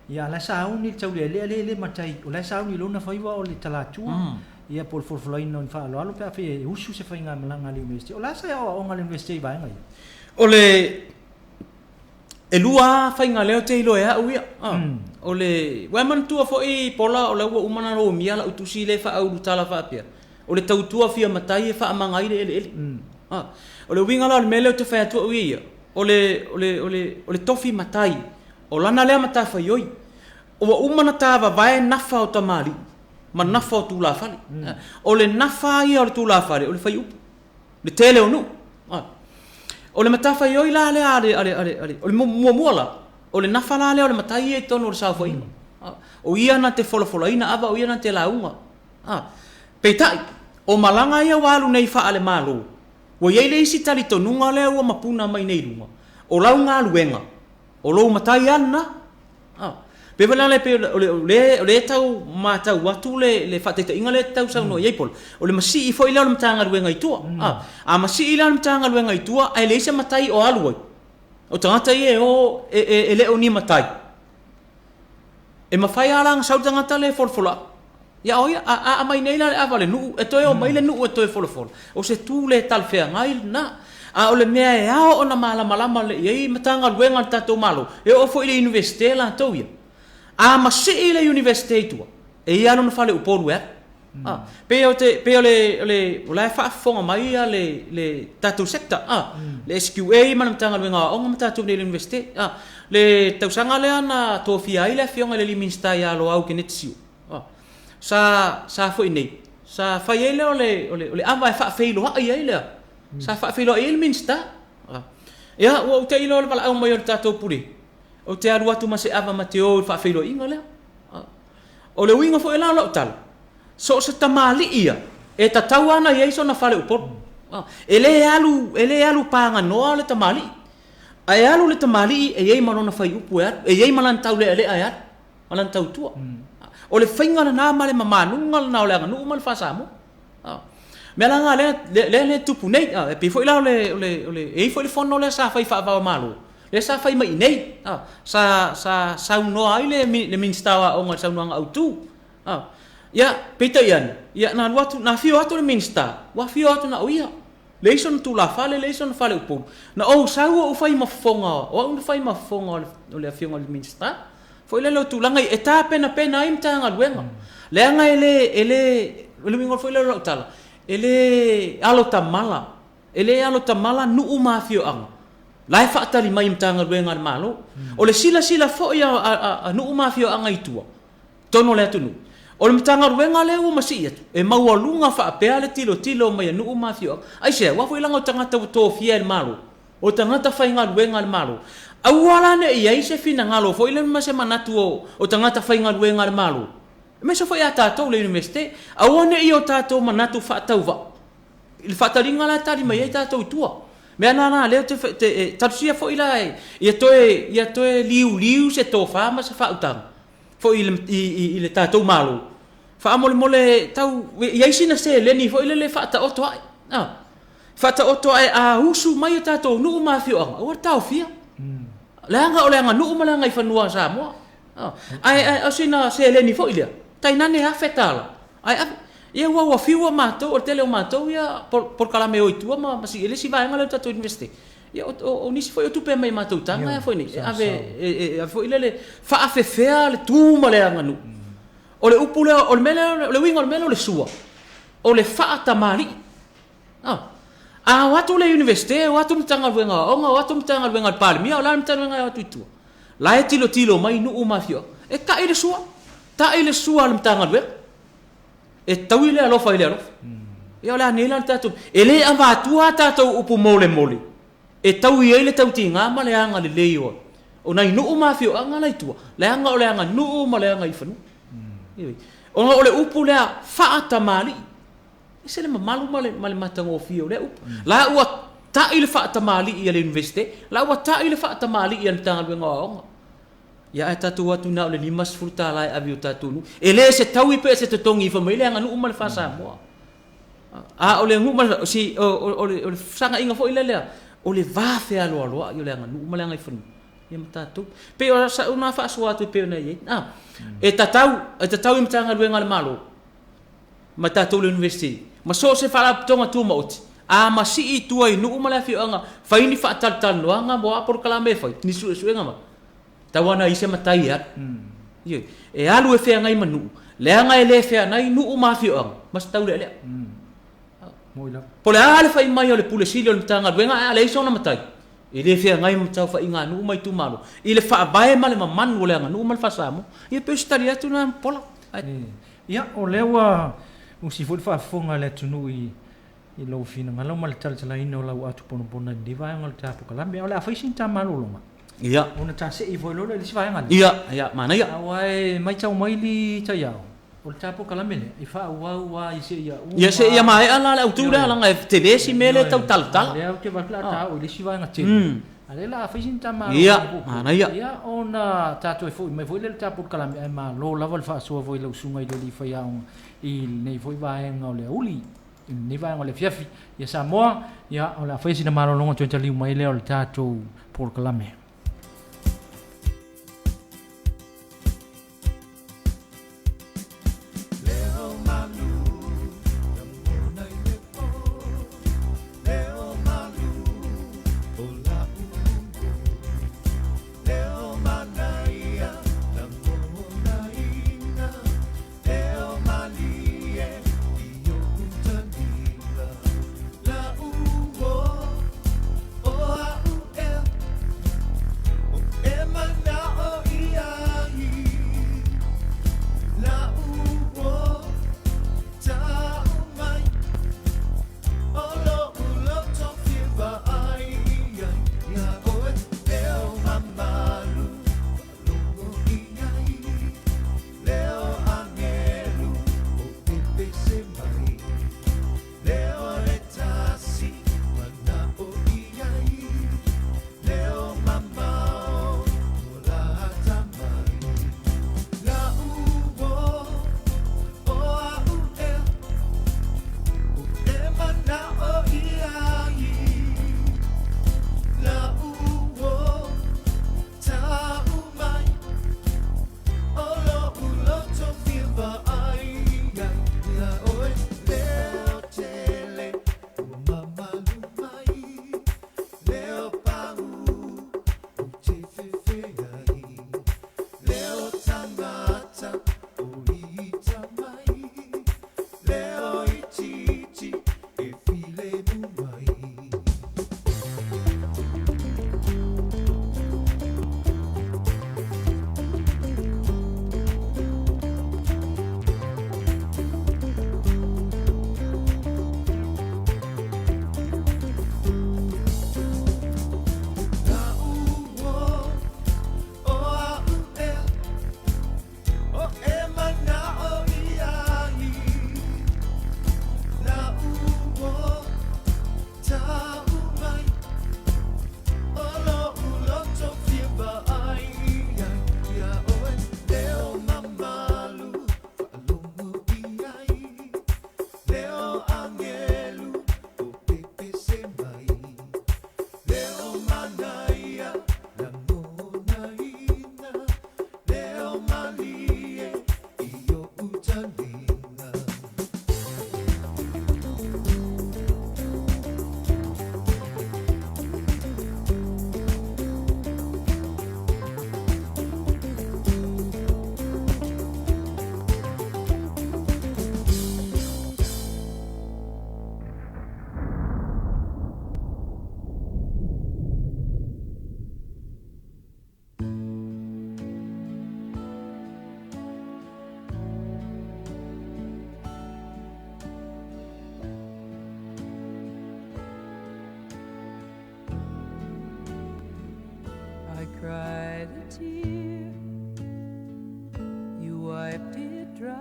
Speaker 4: Ia la sauni tau le matai. O la sauni lona faiva o le talatua. Ia por folaino in fa alo pe fe usu se fainga malanga le university. O la sa o nga le university vaenga ia.
Speaker 5: O le e lua fainga leo te ilo ea uia. O le waman tua fo i pola o la ua umana ro mia la utusi le fa au tala fa pia. O le tautua fia matai e fa amangai le ele. O le winga la le mele te fa tua uia. O le tofi matai. O lana lea matai fa yoi. O umana tava vai nafa o tamari. Ma nafa o tu la fali. O le nafa ia o le tu la fali. O le fai upu. Le tele o nu. O le matafa yoi la ale. O le mua la. O le nafa la ale o le matai e tono o le saufa ina. O ia na te fola ina ava. O ia na te launga. Peitai. O malanga ia walu nei fa ale malo. Wa yei le isi tali tonunga lea ua mapuna mai nei lunga. O lau ngā luenga. O lou matai ana. Pe wala le tau matau watu le whateita inga le tau sau no yeipol. O le masi i fo ila o le matanga luenga i tua. A masi ila o le matanga luenga i tua ai le isa matai o aluai. O tangata i e le o ni matai. E mawhai alanga sau tangata le folfola. Ya oia a mai nei la avale nu e toe o mai le nu e toe folfola. O se tu le talfea ngai na. A o le mea e ao ona malama le iei matanga luenga tatou malo. E o fo ile universite la tau ia. A masi ile universite tua. E ia no fale uporu e. Pe o le whaafonga mai ia le tatou sector. Le SQA mana matanga luenga o ngā tatou le universite. Le tausanga lea na tofia ile fionga le liminsta ia lo au kenetsio. Sa fo nei. Sa fai ele o le ava e whaafeilo haa ia ile. Sa whaafeilo a il minsta. Ia, ua te ilo le wala au mai o tatou puri. O te aru atu ma se ava ma te o whaafeilo inga lea. O le winga fo e la lau tala. So se tamali ia. E ta tau ana ia iso na whale upor. E le alu panga noa le tamali. A e alu le tamali e iei marona whai upu e aru. E iei malan tau le a aru. Malan tau tua. O le whainga na nā male mamanunga na o le anga nuu male whasamo. Mea langa le tupu nei. E pi fo ila o le e fo le fono le sa whai whaavawa malo. Le sa whai mai nei. Sa saunoa ai le minstawa o ngai saunoa nga autu. Ia, peita ian. Ia, na fio atu le minsta. Wa fio atu na oia. Le iso na tula fale, le iso na fale upong. Na o saua o whai mafonga. O au na whai mafonga o le afionga le minsta. Foi le lo tulanga e ta pena ai mtanga luenga. Le anga ele wingo foi le lo tala. Ele alo tamala nu mafio anga. Lai fa tali mai mtanga luenga malo. O le sila fo ia nu mafio anga itua. Tono le tunu. O le mtanga luenga le o masi atu. E maualunga fa pea le tilo mai nu mafio. Ai se wa foi langa tanga to fia el malo. O tangata whainga luenga malo. Awala ne ia se fina ngalo fo ile ma se manatu o tangata fainga luenga le malu. Me se foi ata to le universite. Awane i o tato manatu fa tauva. Il fataringa la tali mai tato tua. Me ana le te tarsia fo ila ia toe liu se to fa ma se fa utang. Fo ile tato malu. Fa mole tau ia sina se le ni fo ile le fa ta oto ai. Fata oto ai a husu mai tato nu ma fio anga. O tau fia. Leanga nu ma leanga I fanua sa mo. Ai asina se le ni fo ile. Tai nane a fetala. Ai ia wa fiwa mato o tele o mato ia por kala me oitua ma si ele si vai ngala tato investe. Ia o nisi foi o tupe mai mato tanga ia foi ni. Ave foi ile fa afefea le tu ma leanga nu. O le upule o le mele le winga o le mele o le sua. O le fa tamari. Watu le universite, watu mtanga wenga, watu mtanga wenga palmi, o mtanga wenga watu itu. La tilo mai nu mafio. E ka ile sua. Ta ile sua mtanga wenga. E tawile alofa ile alofa. Ia la nela tatu. Ele ava tua tatu upu mole. E tawi ile tautinga ma le anga le leio. O nai nu mafio anga la itu. Le anga nu ma le anga ifanu. O le upu le fa tamali. Se le malu male matango fio le la ua ta ile fa tamali ia le universite la ua ta ile fa tamali ia tanga wenga ya tatu watu na le limas fruta la aviu tatu nu ele se tawi pe se tongi fa mai le anga nu mal fa sa mo ole ngu mal si ole sanga inga fo ile le ole va fe alo yo le anga nu mal anga ifun ia tatu pe o sa una fa suatu pe na ye e tatau mtanga wenga le malo mata to le universite ma so se fala tonga tu maut ma si I tuai nu mala fi anga fa ini fa tal no anga bo por kala me fa ni su nga ma tawana ise matai ya ye e alu e fe anga I manu le anga ele fe na nu ma fi anga mas tau le
Speaker 4: moila
Speaker 5: pole ale fa mai ole pule silio le tanga wenga ale iso na matai ele fe anga I mtau fa inga nu mai tu malo ile fa bae male ma man ole anga nu mal fa samo ye pe staria tu na pola
Speaker 4: ya o lewa si foi fa fonga le tunu I lo fina ngalo mal tal tala ino la atu pona di va ngal ta po kala me ola fa sin ta malolo ma
Speaker 5: ia
Speaker 4: ona ta se I foi lo le si va ngal
Speaker 5: ia mana ia
Speaker 4: awai mai chau mai li ta ya o ta po kala me I fa wa I se ia
Speaker 5: ia se ia mai ala la tu la nga tele si mele tau tal
Speaker 4: le ke va kla ta o le si va ngal te ale la fa sin ta ma
Speaker 5: ia mana ia
Speaker 4: ona ta to foi mai foi le ta po kala me ma lo la val fa so foi lo sunga I li fa ya I nei foi vai ngole uli nei vai ngole fiafi ia Samoa ia ola faisi na malo longa tenta liu mai le o tato por kalame
Speaker 6: cried a tear, you wiped it dry.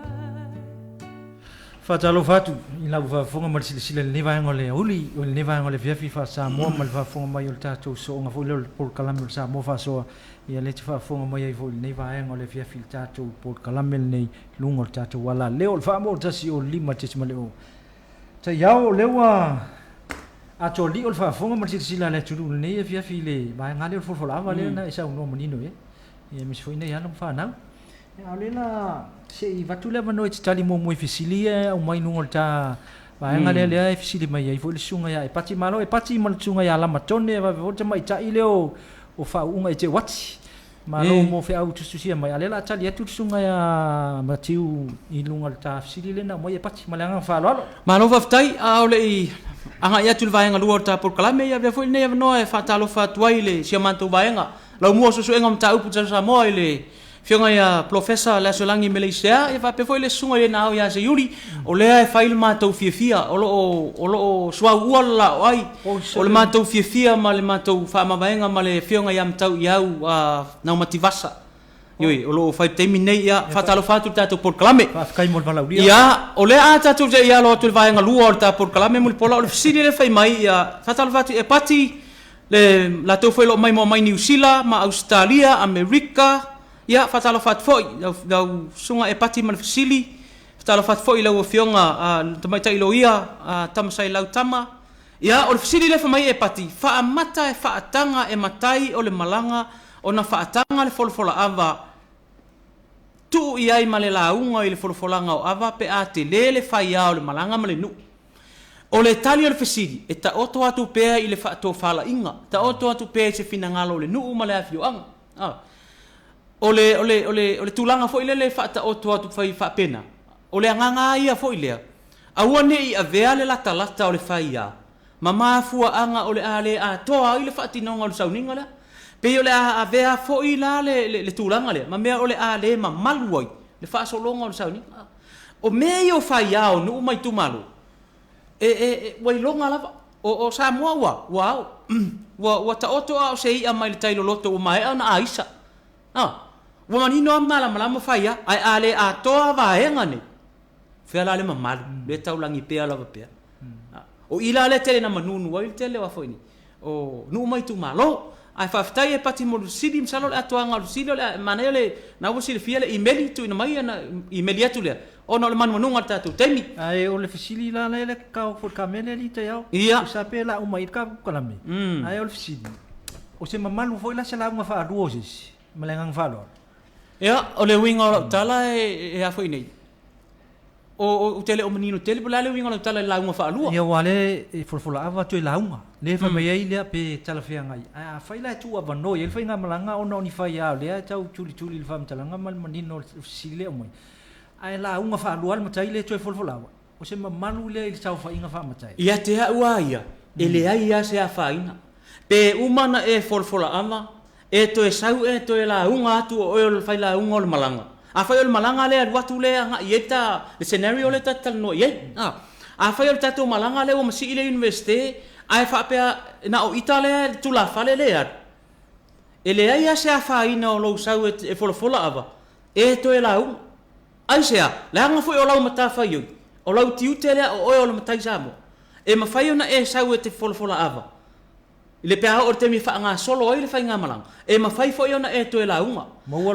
Speaker 4: Fatalo fatu ila ufafonga mal sila le vaenga le uli o le vaenga le fiafi fa sa mo mal fafonga mai o tatou so nga fo le por kalamel sa mo fa so ia le fafonga mai fo le vaenga le fiafi tatou por kalamel nei lungo tatou wala le o fa mo tasi o lima tsi male o ta yao lewa a to li o fafonga mal sila le tulu nei fiafi le vaenga le fo la vale na isa no menino e mis foi nei ana fa na Alena se vatula mano e tali mo mo fisilia o mai no ta vai ngale le e fisili mai ai foi sunga ya e pati malo e pati mal sunga ya la matone va volta mai ta ile o fa unga e te wati malo mo fe au tususia mai alela tali tu sunga ya matiu i lunga ta fisili le na mo e pati malanga fa lo
Speaker 5: malo va ftai a ole i anga ya tu vai ngalu ta por kala me ya foi ne no e fa talo fa tuile si manto vai nga la mo so enga mta upu sa mo ile Fionga ya professor la solangi Malaysia e va pe foi le sunga le nao ya se yuri o le e fail matou fia o lo swa wala ai o le matou fia ma le matou fa ma vaenga ma le fionga ya mtau iau na motivasa yoi o lo fai terminate ya fatalo fatu tato por clame
Speaker 4: fa kai mo valauria
Speaker 5: ya o le a tato je ya lo tu vaenga luor ta por clame mo pola o le sidi le fai mai ya fatalo fatu e pati le la to foi lo mai mo mai New Zealand ma Australia America Ya fatalo fat foi da sunga e pati man fasili fatalo fat foi la fionga tamai tai loia tamasai lau tama ya o fasili le famai e pati fa mata e fa tanga e matai o le malanga ona fa tanga le folfola ava tu iai male launga i le folfolanga o ava pe ate lele fa ia o le malanga male nu o le tali o le fasili e ta oto atu pe i le fa to fala inga ta oto atu pe se finangalo le nu male afioanga Ole tulanga fo ile fata o to fai fa pena. Ole nganga ia fo ile. Awane I aveale la talata ole faia. Mama fua anga ole ale a toa ile fati nonga sauninga la. Pe ole avea fo ila le tulanga le. Mame ole ale ma maluoi. Le fa so longa ole sauninga. O me yo faia o no mai tu malu. Wai longa la o sa moa wow. Wa ta oto o sei a mai le tailo loto o mai ana aisa. Wamani no malama faia ai ale a toa vaenga ni. Fela le mamal le taulangi pe ala va pe. O ila le tele na manunu wa tele wa foi ni. O nu mai tu malo ai fa ftai e pati mo sidim salo le atoanga lu silo le manele na wo sil fiele email tu na mai na email tu le. O no le man manunga tatu temi.
Speaker 4: Ai o le fisili la le ka for kamene li te yao.
Speaker 5: Ia.
Speaker 4: Sa pe la o mai ka kalame. Ai o le fisili. O se mamalu foi la se la nga fa aduosis. Malengang falo.
Speaker 5: Ya, ole winga o tala e a foi nei. O tele o menino tele pula le winga o tala la unha fa lua.
Speaker 4: Ia wale e forfola ava tu la unha. Le fa mai ai le pe tala fia ngai. A fai la tu ava no, ele fai nga malanga ona ni fai a le tau chuli le fam talanga mal menino sile o mai. Ai la unha fa lua ma tai le tu forfola. O se malu le il tau fa inga fa ma tai.
Speaker 5: Ia te ua ia. Ele ai ia se a faina. Pe umana e forfola ama e to e sau e to e la unga atu o e fai la unga o le malanga. A fai o le malanga le watu le anga i eta le scenario le tatal no ye. A fai o le tato malanga le o masi ile universite ai fa pea na o itale tu la fale le ar. E le ai se a fai na o lo sau e fola ava. E to e la unga. Ai sea, le anga foi o lau mata fai yo. O lau tiute le o e o le matai samo. E ma fai na e sau e te fola ava. Le pea o te mi fa nga solo ai le fai nga malang e ma fai foi ona e to e la unga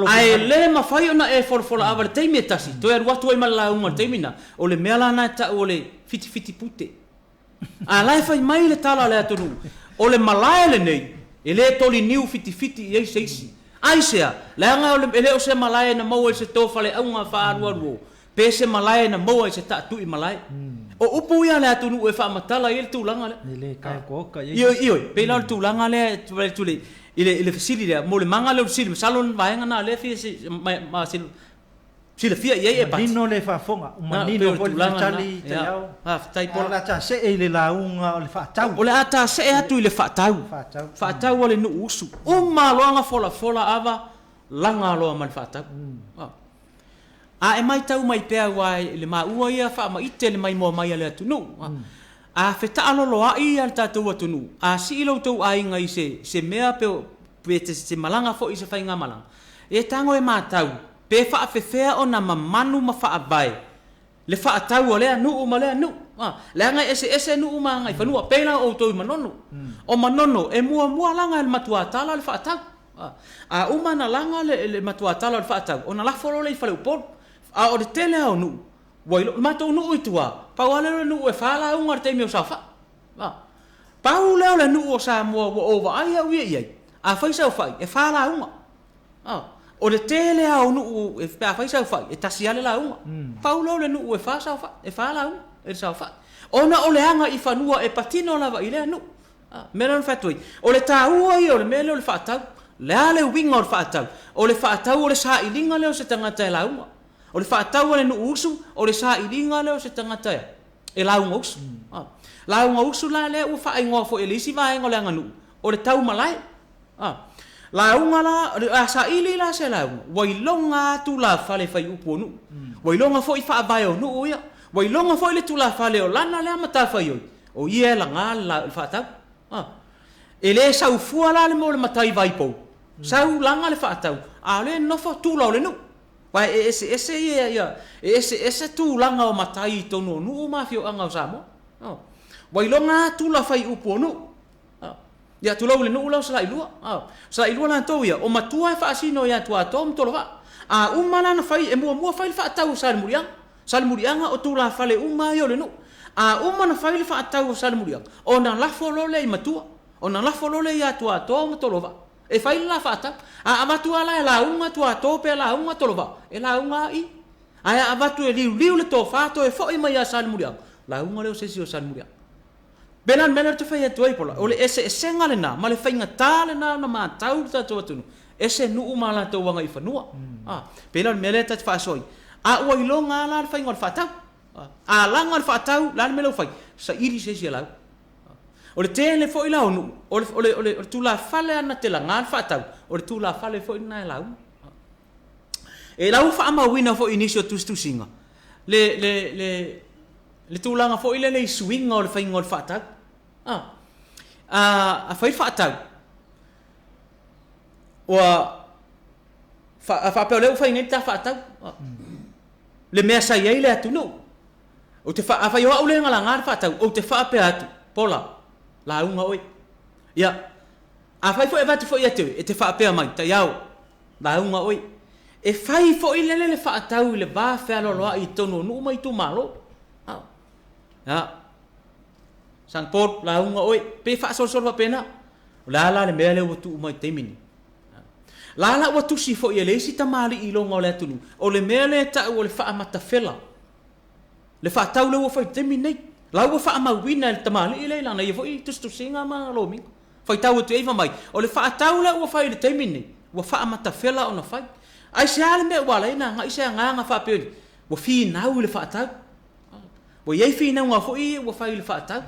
Speaker 5: ai le ma fai ona e for ava te mi tasi to e watu ai mala unga te mina o le mela na ta o le fiti pute a lai fai mai le tala le atonu o le malai le nei e le toli niu fiti e seisi ai sea le anga o le o se malai na mo se to fale unga fa aru pe se malai na mo se ta tu I malai o upu ia le atunu e fa matala il tulanga le
Speaker 4: le kai ko ka
Speaker 5: io pe la tulanga le tule ile fasili le mo le manga le sil salon vaenga na le fi ma sil fia ye e pa
Speaker 4: nino le fa fonga uma nino po le tali te yao
Speaker 5: tai po
Speaker 4: la ta se e le la unga le fa tau
Speaker 5: o le ata se e atu ile fa tau le nu usu o ma loanga fola ava langa lo man fa tau a e mai tau mai pea wai le ma ua ia fa ma ite le mai mo mai le atunu a feta alolo a ia tatou atunu a si lo tau ai ngai se mea pe pe te malanga fo i se whainga malanga. E tango e mātau, pe wha awhewhea o na mamanu ma wha abai. Le wha atau o lea nu ma lea nu. Lea ngai ese nu ma ngai whanua pēla o tau manono. O manono e mua langa le matua tala le wha atau. A uma na langa le matua tala le wha atau. O na laforo le i whale uporo. A o de tele au nu. Wailo matou nu i tua. Pau ale nu e whala unga te meo sa wha. Pau leo le nu o sa mua o wa ai au iei. A whaisa o whai e whala unga. O de tele au nu e whaisa o whai e tasiale la unga. Pau leo le nu e whasa o whai e whala unga. E sa o whai. Ona o le anga i whanua e patino lava i lea nu. Mera na whatui. O le tāua i o le mele o le whaatau. Lea le winga o le whaatau. O le whaatau o le sa i linga leo se tangata e la unga. O le whaatau le nu usu, o le sa i linga leo se tangata e la unga usu. La unga usu la lea ua wha ingoa fo e lisi va ingo le anga nu. O le tau malai. La unga la, sa ili la se la unga. Wailonga tu la fale fai upo nu. Wailonga fo i wha abai o nu uia. Wailonga fo i le tu la fale o lana lea mata fai oi. O ie la ngā la whaatau. E le sau fua la le mo le matai vai pou. Sau langa le whaatau. A le nofo tu la o le nu. Vai ese ia ese tu langa o matai tonu nu ma fio anga o samo. Wai longa tu la fai upo nu. Ya tu le nu la sa ilua. Sa ilua la to ia o matua fa sino ya tu atom to va. A umana na fai e mua fai fa tau sa muriang. Sa murianga o tu la fale uma yo le nu. A umana fai fa tau sa muriang. O na la folo le matua. O na la folo le ya tu atom to va. E fai la fata a amatua la unga tua tope la unga tolova e la unga i ai avatu e liu le to fato e foi mai a salmuria la unga le sesio salmuria belan meler te fai tu ai pola ole ese senga le na male fainga tale na ma tau ta to tunu ese nu umala to wanga i fanua belan meler te fa soi a oi longa la fainga fata a langa fata la melo fai sa iri sesio la o le tele fo ila onu o le tu la fale ana te la ngal fatau o le tu la fale fo ina lau e lau fa ama wina fo inisio tu singa le tu langa fo ile le swing o le fainga o le fatau a fai fatau o fa pe le fa ina ta fatau le mea sa ye le atunu o te fa fa yo o le ngala ngal fatau o te fa pe atu pola la unga oi ya a fai fo e vatu fo ia te fa pe mai ta yao la unga oi e fai fo ile le fa tau le va fe lo lo i tonu nu mai tu malo ya sang pot la unga oi pe fa so va pena la le mele o tu mai te mini la o tu si fo ile si ta mali i lo ngole tunu o le mele ta o le fa mata fela le fa tau le o fa te mini la ua fa ma wina le tamali ile la na ia foi tu singa ma lo mi foi tau tu eva mai o le fa tau la ua fa ile temini ua fa ma ta fela ona fa ai se ale me wala ina ngai se nga fa pe ua fi na le fa tau ua ye fi na ua foi ua fa ile fa tau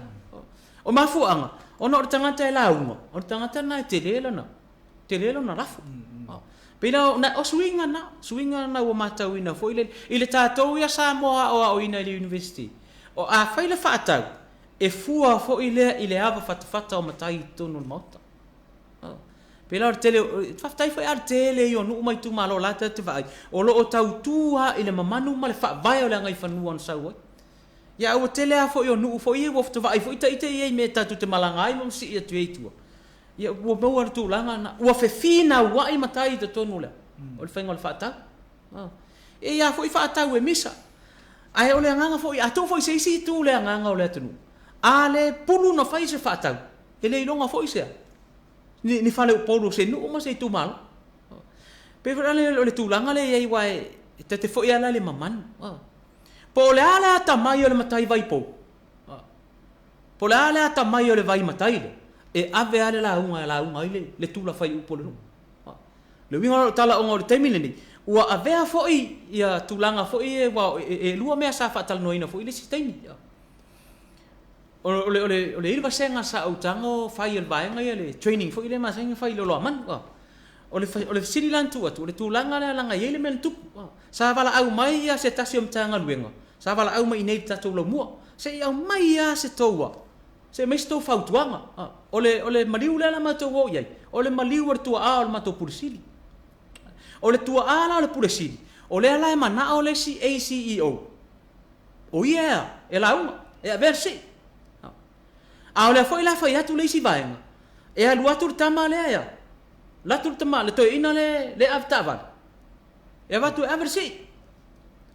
Speaker 5: o ma fu anga ona o tanga te la uma o tanga te na te le na rafu pina na o swinga na ua mata wina foi ile tatou ia sa mo o ina le university o a faile fatau e fua fo ile ava fata o matai tonu mota pela tele fatai foi ar tele yo no mai tu malo la te vai o lo o tau tua ile mamanu male fa vai o le ngai fanu on sau ya o tele a fo yo no fo i wo vai fo ite ye me tatu te malanga ai mo si tu e tu ya wo mo ar tu langa na wo fe fina wa i matai te tonu le o le fengol fata e ya fo i fata we misa ai ole nganga foi atu foi sei si tu le nganga ole tunu ale pulu no fai se fatau ele longa foi se ni fale pulu se no ma se tu mal pe vrale ole tu langa le ai wai te foi ala le maman po le ala ta mai ole matai vai po le ala ta mai ole vai matai e ave ale la unga ile le tu la fai pulu le winga tala onga le temile ni ua avea foi ia tulanga foi wa e lua mea sa fatal noina foi le sistemi ole ilva senga sa utango fai el baenga le training foi le masenga fai lo man ole sinilan tu atu le tulanga le langa yele men tu sa vala au mai ia se tasium tanga luenga sa vala au mai nei tatu lo mua se au mai ia se toa se mai sto fautuanga ole mariu le la mato wo ye o le maliu o le tua'a o le matou puresili o le tua'a la o le puresili o le ala e mana o le CEO o ia e launga e a versi a o le foi la fai atu le isi vaenga e alu atu le tama le ia la tu tama le to ina le avtaval e vatu e versi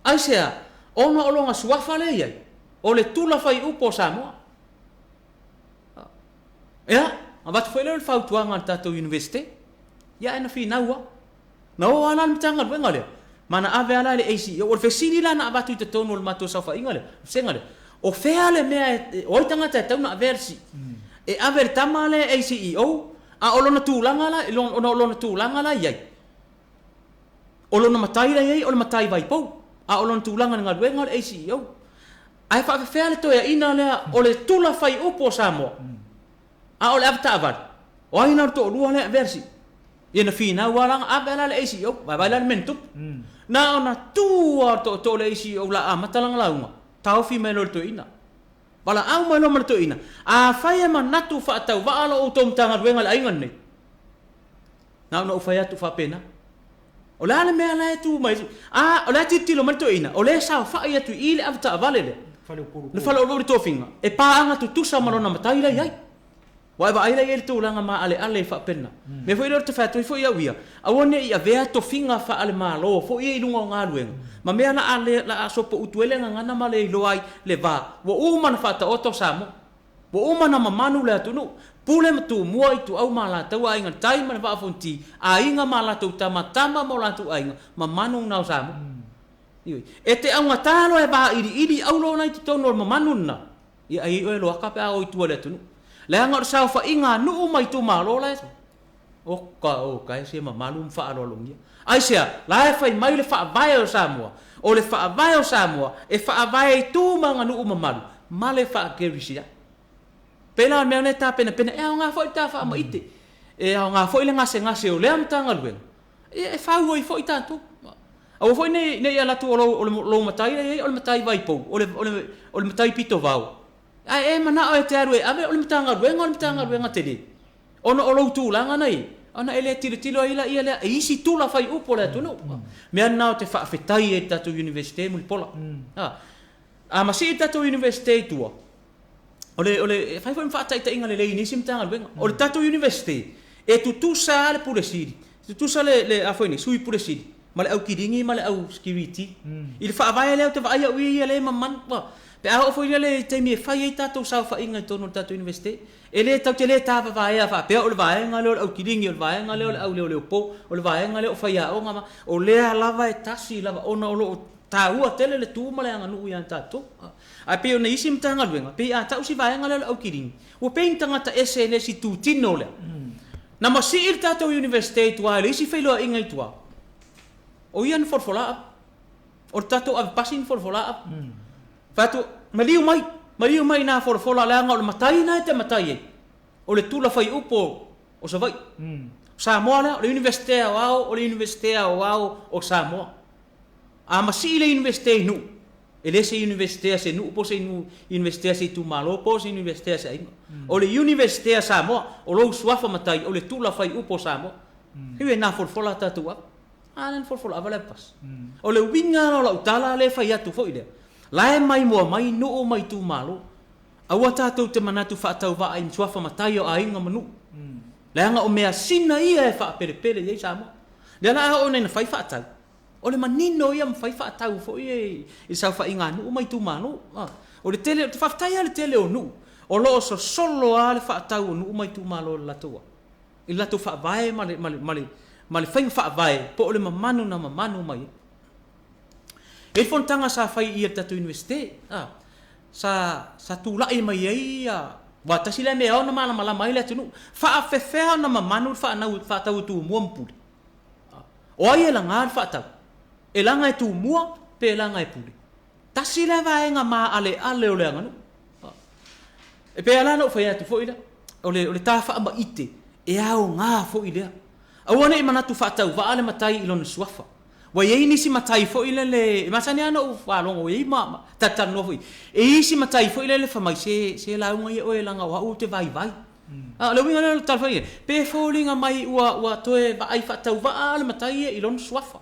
Speaker 5: ai sea ona o longa suafa le ia o le tula fai upo Samoa ia a vatu foi le fautuanga tatou university ia ena finaua na o ala mtanga wenga le mana ave ala le AC o fesili la na vatu te tono le mato sa fa ingale senga le o fea le mea o tanga te tau na versi e ave tama le ACEO a o lona tūlanga la o lona tūlanga la iai o lona matai la iai o le matai vai pou a o lona tūlanga nga luenga le ACEO ai fa fea le toia ina le o le tula fai upo Samoa a o le avta avar o ai na to lua le versi ina fina wala ave ala le ACEO vai la mentu na ona tua to le ACEO la amatalanga launga tau fi melo to ina wala au malo mal to ina a fai ma natu fa tau wa ala o tom tanga wenga la ingan nei na no fa ya tu fa pena o la le me ala tu mai a o la titilo mal to ina o le sa fa ya tu ile afta valele le falo lo to finga e pa anga tu sa malona matai la yai wa ba ile ile tu langa ma ale fa pena me foi lo to fa tu foi ya wia a wone ia vea to finga fa ale malo fo ia ilunga nga luenga ma me ana ale la so po utuele nga ngana male loai le va wo uma na fa ta oto Samoa wo uma na mamanu le atunu pule tu muai tu au mala tau ainga tai ma va fonti ainga mala tu tama mo la tu ainga mamanu na Samoa ioi e te au ngatalo e ba ili au lo nai tu tono mamanu na ia ai o lo ka pa o tu le atunu le anga sa fa inga nu mai tu malo la o ka se mamalu fa alo longia ai sia la fa mai le fa vai o Samoa o le fa vai o Samoa e fa vai tu manga nu mamalu male fa kerisia pela me ne ta pena e nga foi ta fa mai te e nga foi le ngase o le am tanga luen e fa oi foi tanto o foi ne ia la tu lo matai o le matai vai po o le matai pito vau ai mana o te arue ave o le tanga luenga tele ono o lo tu langa nei ona ele tilo ila ia isi tu la fai upo le tunu me ana te fa fetai e tatu university mul pola a ma si tatu university tua ole fai fa tai ta inga le ni sim tanga luenga o tatu university e tu sa le puresiri tu sa le a foi ni sui puresiri male au kiringi male au security il fa vai le te vai ui le mamman pe a foi le te mi fai tatu sa fa inga tono tatu university ele tau te le tava vai a fa pe o le vai nga le au kiringi o le vai nga le au le po o le vai nga le o fai a o nga o le lava e tasi lava ona o lo taua tele le tu male nga nu ia tatu a pe o nei sim tanga luenga pe a tau si vai nga le au kiringi o pe tanga ta SN si tu tino le na ma si il tatu university tua le si felo inga tua o ian forfola o tatu a passing forfola fatu maliu mai na forfola la nga o matai na te matai o le tula fai upo o sa vai Samoa la o le university o Samoa a masi le university nu ele se university se nu po se nu university se tu malo po se university se o le university Samoa o lo suafa matai o le tula fai upo Samoa hiwe na forfola tatu anan forfola vale pas o le winga no la utala le fai atu foi le la mai mo mai no mai tu malo awa tatu te manatu fa tau va ai suafa matai o ainga manu la nga o mea sina ia e fa pele ye Samoa le la o nei fai fa tau o le manino ia fai fa tau foi e sa fa inga no mai tu malo o le tele fa tai le tele o nu o lo so solo ale fa tau no mai tu malo la tua il la tu fa vai male fai fa vai po le mamanu mai e fontanga sa fai ia tatu university sa tu la mai ia wa ta sila me ona mala mai le tunu fa fe na mamanu fa na fa tau tu muampu o ia la ngar fa tau e la ngai tu mua pe la ngai puli ta sila vai nga ma ale o le nganu e pe ala no fa ia tu foi la o le ta fa ma ite e au nga foi le awana i manatu fa tau va ale matai ilon suafa wa ye ni si matai fo ile le masani ana u fa longo ye ma tata no foi e si matai fo ile le fa mai se la unga ye o langa wa u te vai le winga le tal fa pe falling mai ua toe va ai fa tau va le matai I lon swafa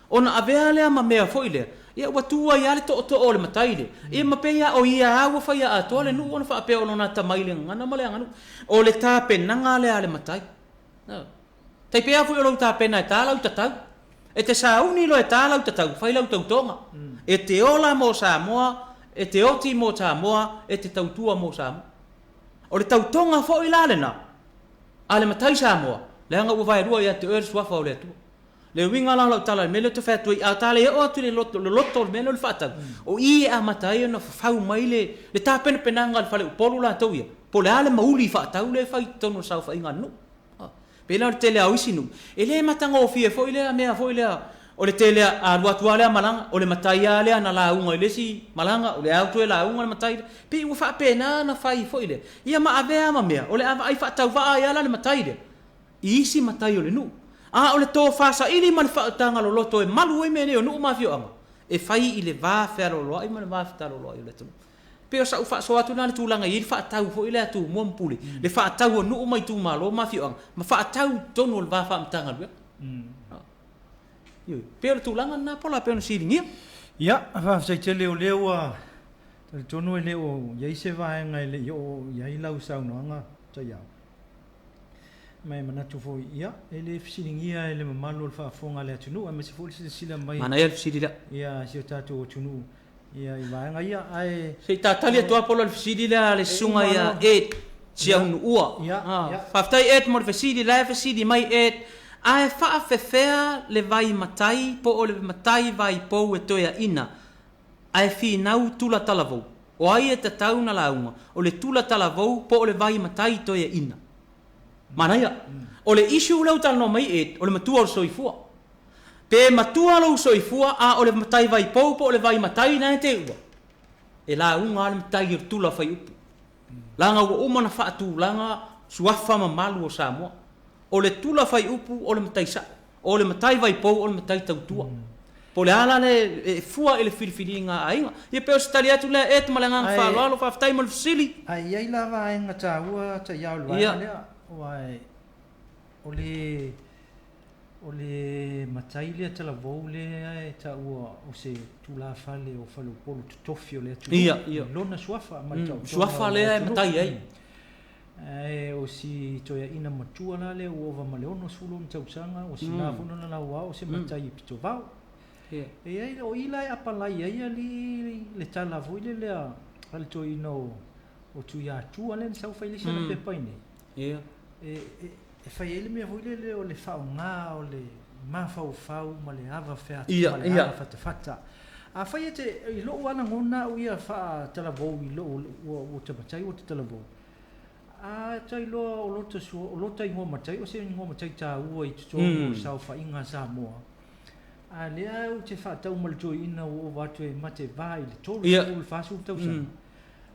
Speaker 5: ona avea le ma mea foi le ia ua tua ia le to o le matai le ia ma pe ia o ia aua fa ia ato le nu ona fa pe ona ta mai le ngana ma le ngana o le ta pe nanga le matai tai pe afu lo ta pe na ta lau ta tau e te sauni lo e ta lau ta tau fai lau tau tonga e te ola mo Samoa e te oti mo Samoa e te tau tua mo Samoa o le tau tonga fo I la na ale matai Samoa le anga ua vai rua ia te ur swafa o le tua le winga la lau tala mele te fatu I a tale e o tu le loto mele le fata o I a matai na fau mai le ta pena penanga le fale upolu la tau ia po le ale mauli fata le fai tono sau fa inga no pela te le au sinu ele matanga o fie fo ile mea fo ile o le tele a luatua le malanga o le matai ale na la unga ile si malanga o le auto la unga le matai pe u fa pena na fai fo ile ia ma avea ma mea o le ai fa tau va ia la le matai le isi matai o le nu a o le to fa sa ili man fa tanga lo loto e malu e mene o nu ma fio anga e fai ile va fero lo ai man va fa lo ile tu pe o sa u fa so atu na le tulanga I fa tau fo ile atu mo mpuli le fa tau o nu mai tu malo ma fio anga ma fa tau tonu le va fa mtanga lu pe o tulanga na pola pe no siringia
Speaker 4: ia fa sai te leo leo a te tonu e leo ia se vai ngai le yo ia I lau sau no anga ta ia mai mana tu foi ia ele siringia ele mamalo le fa fonga le tunu a me se foi sila mai
Speaker 5: mana ia sirila
Speaker 4: ia se tatu tunu ia I vai ngai ia ai
Speaker 5: se tatali to pola le sirila le sunga ia e sia un ua fa tai et mo le sirila le sirila mai et ai fa fefea le vai matai po o le matai vai po e toia ina ai fi nau tula talavou o ai e te tau na launga o le tula talavou po o le vai matai toia ina mana ia o le issue lau tal no mai e o le matua o soifua pe matua lo soifua a o le matai vai po o le vai matai na te ua e launga le matai o tula fai upu langa ua umana fa atu langa suafa ma malu o Samoa o le tula fai upu o le matai sa o le matai vai po o le matai tautua po le ala le fua ele filifilinga ainga ia pe o stali atu le et malanga fa lo fa tai mo sili
Speaker 4: ai ai la va en ta ua ta ia lo ia wai o le matai le tala vo le ta ua o se tula fale o falo polo tofio le tu
Speaker 5: ia
Speaker 4: lona suafa ma
Speaker 5: suafa le matai ai
Speaker 4: o si toia ina matua la le o va maleono sulo mtausanga o si na fono na la wa o se matai pito vau e ai o ila apa la ia le tala vo le al to ino o tu ya tu ale sa fa ile sa pe paine
Speaker 5: ia
Speaker 4: e fai ele me vo le o le fa nga o le ma fa ma le ava fa
Speaker 5: ia
Speaker 4: fata a fai te I lo wana ngona o ia fa tala vo I lo o te matai o te tala vo a tai lo o lo te so o lo tai ngo matai o se ngo matai ta u I to sa fa inga Samoa a le au te fa tau mal to ina o va to mate vai le to o fa su tau sa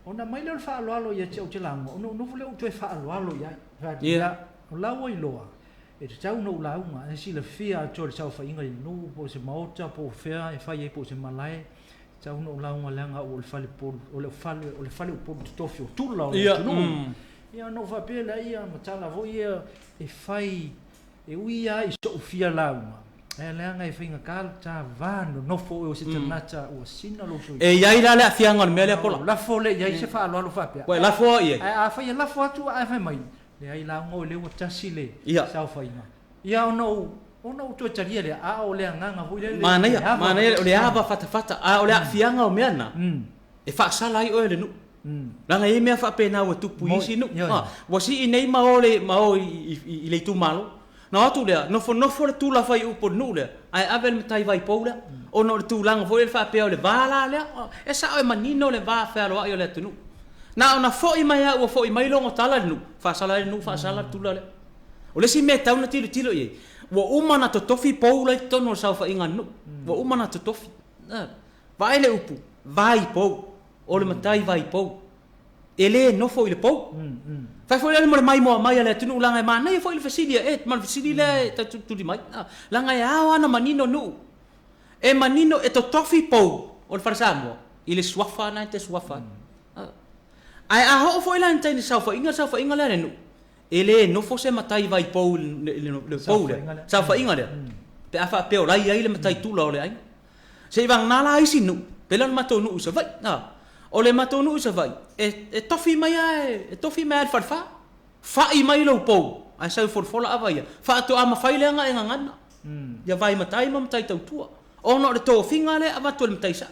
Speaker 4: ona mai le fa lo ia te o te lango no vole o to fa lo ia o la o iloa e te tau no la uma e si le fia to le sa fa inga no po se maota po fea e fa ye po se malai tau no la uma langa o le fale po o le fale po tofio tu la ia no va pela ia matala vo ia e fai e uia I so fia la uma e langa e finga kal ta vano no fo o se tanata o sina lo so
Speaker 5: e ia ila le fianga me le pola
Speaker 4: la fo le ia se fa lo fa pe
Speaker 5: la fo ia
Speaker 4: a fa ia la fo tu a fa mai le ai la ngo le o tasile sa fa inga ia no to taria le a o le nganga vo le
Speaker 5: mana ia o le aba fata a o le fianga o meana e fa sala I o le nu langa e mea fa pena o tupu isi nu wa si nei ma o I le tu malo na atu le no fo le tu la fai upo nu le ai avel matai vai poula o no tu langa fo le fa pe o le vala le e sa o manino le va fa lo ai le tu nu na ona fo I mai o fo I mai longo tala nu fa sala nu fa sala tu le o le si me tau na tilo ye wo umana to tofi poula tono sa fa inga nu wo umana to tofi vai le upu vai po o le matai vai po ele no foi le po fa foi le mai mo mai le tunu langa ma nei foi le fasilia mal fasilia tu di mai langa ya wana manino nu e manino e to tofi po o le farsamo ile swafa na te swafa ai a ho foi la inte sa fa inga le nu ele no fo se matai vai pou le pou le sa fa inga le pe afa pe o lai ai le matai tu lo le ai se vang nala ai sinu pe le mato nu se vai na o le mato nu se vai e tofi mai e tofi mai fa i mai lo pou ai sa for fola avai fa to ama fai le nga ngana ya vai matai tau tua ono le to finga le ava to le matai sa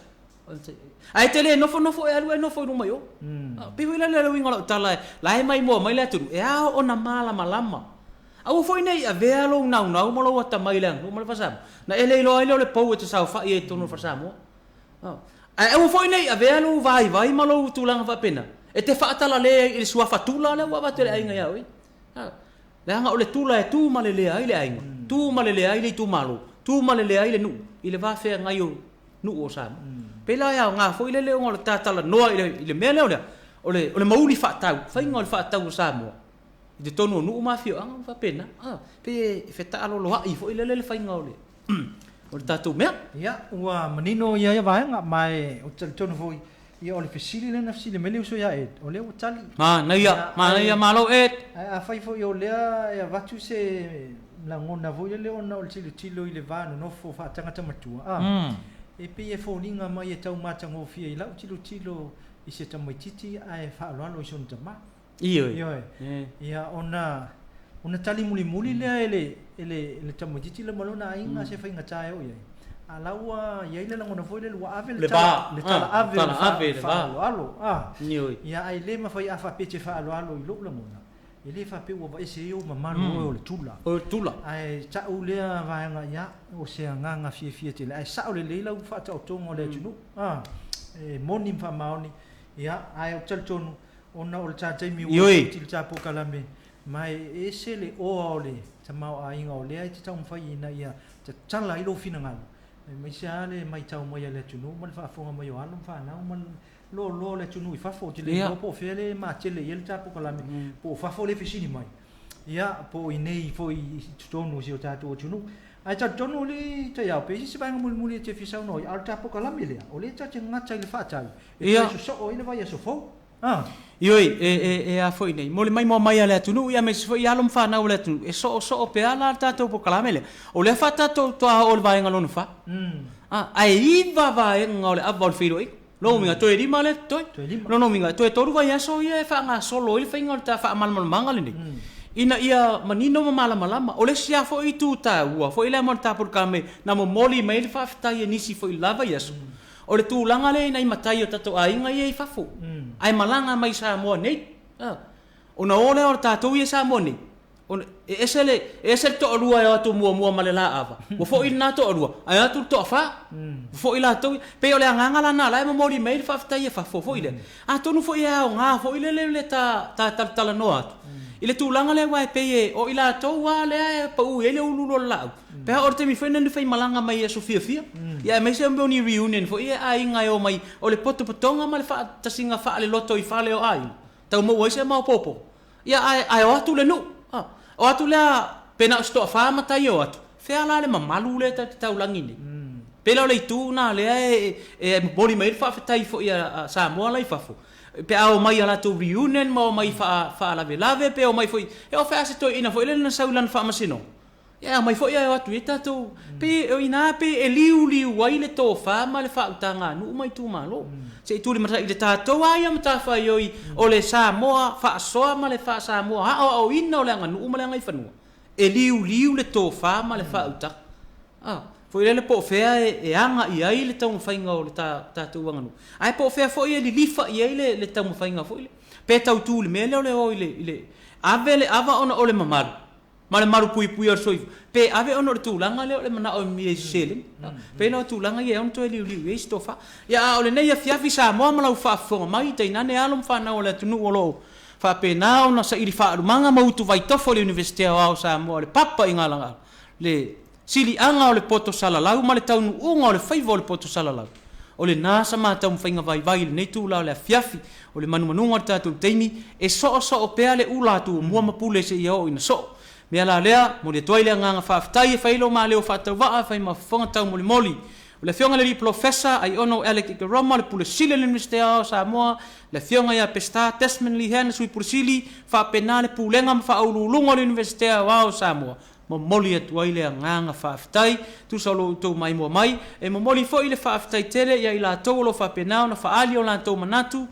Speaker 5: ai tele no fo e alu no fo no mai o pe wila le winga lo tala la mai mo mai le tu e a ona mala malama au foi nei a vea lo nau mo lo ta mai lang mo le fasam na ele lo le pou te sa fa e to no fasamo au foi nei a vea lo vai ma lo tu lang fa pena e te fa tala le il sua fatula le wa te ai nga ya oi la nga o le tula e tu ma le ai le ai tu ma le ai le tu malo tu ma le ai le nu ile va fe nga yo nu o sa pela ya nga foi le ngol tala no ile mele ole mauli fa tau fa ngol fa tau sa mo de tonu nu ma fio ang fa pena pe feta alo lo ai foi le fa ngol o tatu me
Speaker 4: ya wa menino ya va nga mai o tonu foi ia ole fesili le na fesili mele uso ya et ole o tali
Speaker 5: na ya malo et
Speaker 4: a fai fo yo le ya vatu se la ngona vo le ona o tilo ile vano no fo fa tanga tamatua e pe e fo linga mai e tau mata ngo fia i lau tilo i se tamai titi ai fa lo i son tama
Speaker 5: iyo
Speaker 4: ia ona tali muli le tamai titi le malona inga se fa inga tae o ia alaua ia ile ngona vo le wa ave le tala ave fa alo ia ai le ma fa ia fa peche fa alo i lo ngona ele fa pe wa ese yo mamalo o le tula ai ta ulea va nga ya o se nga fie te ai sa o le leila u fa ta o tongo le tunu e moni fa maoni ya ai o tonu ona o ta mi o til ta po kalame mai ese le o le ta mau ai nga o le ai ta un fa ina ya ta tala i lo fina nga mai sa le mai ta mo ya le tunu mal fa fo nga mo yo alo fa na mal lo le tunu i fa fo te le po fele ma te le yel ta po kalame po fa fo le fisini mai ia po i nei fo i tonu si o ta to tunu ai ta tonu le te ya pe si ba mul te fi sa no i alta po kalame le o le ta te ngata le fa ta e so o ile vai so fo
Speaker 5: ioi e a fo i nei mo le mai mo mai ale tunu ia me fo ia lo fa na o le tunu e so o pe ala ta to po kalame le o le fa ta to o le vai ngalo no fa ai iva vai ngole avol filo i lo minga to ri male to no minga to toru vai aso ia fa nga solo il fingol ta fa mal manga ni ina ia manino mala o le sia fo i tu ta ua fo ile mon ta por kame na mo moli mail fa ta ia nisi fo i lava iaso o le tu langa le nai matai o tato ai nga ia fa fo ai malanga mai sa mo nei ona ole o ta to ia sa mo ni esele to lua ya to mua male la ava mo fo ina to lua ai tu to fa fo ila to pe ole nga la na la mo mori mail fa ta ia fa fo ile to no fo ia nga fo ile le ta la no at ile tu langa le wa pe o ila to wa le pa u ele ulu lo la pe orte mi fene fai malanga mai so fia ya mai se mboni reunion fo ia ai nga o mai o le poto potonga mal fa ta singa fa le loto i fa le o ai tau mo se ma popo ia ai o tu le no o atu lea pena sto fa mata yo atu fe ala le mamalu le ta tau langini pela le tu na le e body mail fa tai fo ia sa mo la fa fo pe ao mai ala tu reunion mo mai fa la velave pe o mai foi e o fa se to ina fo ile na saulan fa masino ya mai fo ia atu eta tu pe o ina pe e liu wai le to fa ma le fa utanga nu mai tu malo se tu le mata ile ta to ai am ta fa yo o le sa mo fa so ma le fa sa mo ha o ina o le nganu ma le ngai fa nu e liu le to fa ma le fa uta fo ile le po fea e anga i ai le tau fainga o le ta tu nganu ai po fea fo ile lifa i ai le tau fainga fo ile pe tau tu le mele o ile avele ava ona o le mamalu male maru pui ar soi pe ave ono tu langa le mana o mi sele pe no tu langa ye on to liu e stofa ya o le nei fia visa mo mala fa fo mai te nane alum fa na o le tunu o fa pe na ona sa iri fa manga mo tu vai to fo le universite o sa mo le papa ingala le sili anga o le poto sala lau male tau nu o le fai vo le poto sala lau o le nasa ma tau fainga vai nei tu la le fiafi o le manu ta tu teimi e so o pe le ula tu mo mapule se yo ina so me ala lea mo le toile nga fa ftai fa ilo ma le o fa tau va fa ma fonga tau moli Le fionga le professor ai ono Alec Roma le pulisili le Universidade Samoa le fionga ia pesta Tasman li hen sui pulisili fa penale pulenga fa ululunga le Universidade wa Samoa mo moli atu ai le nganga fa aftai tu solo to mai mo mai e mo moli fo ile fa aftai tele ia ila tolo fa penao na fa ali o la to manatu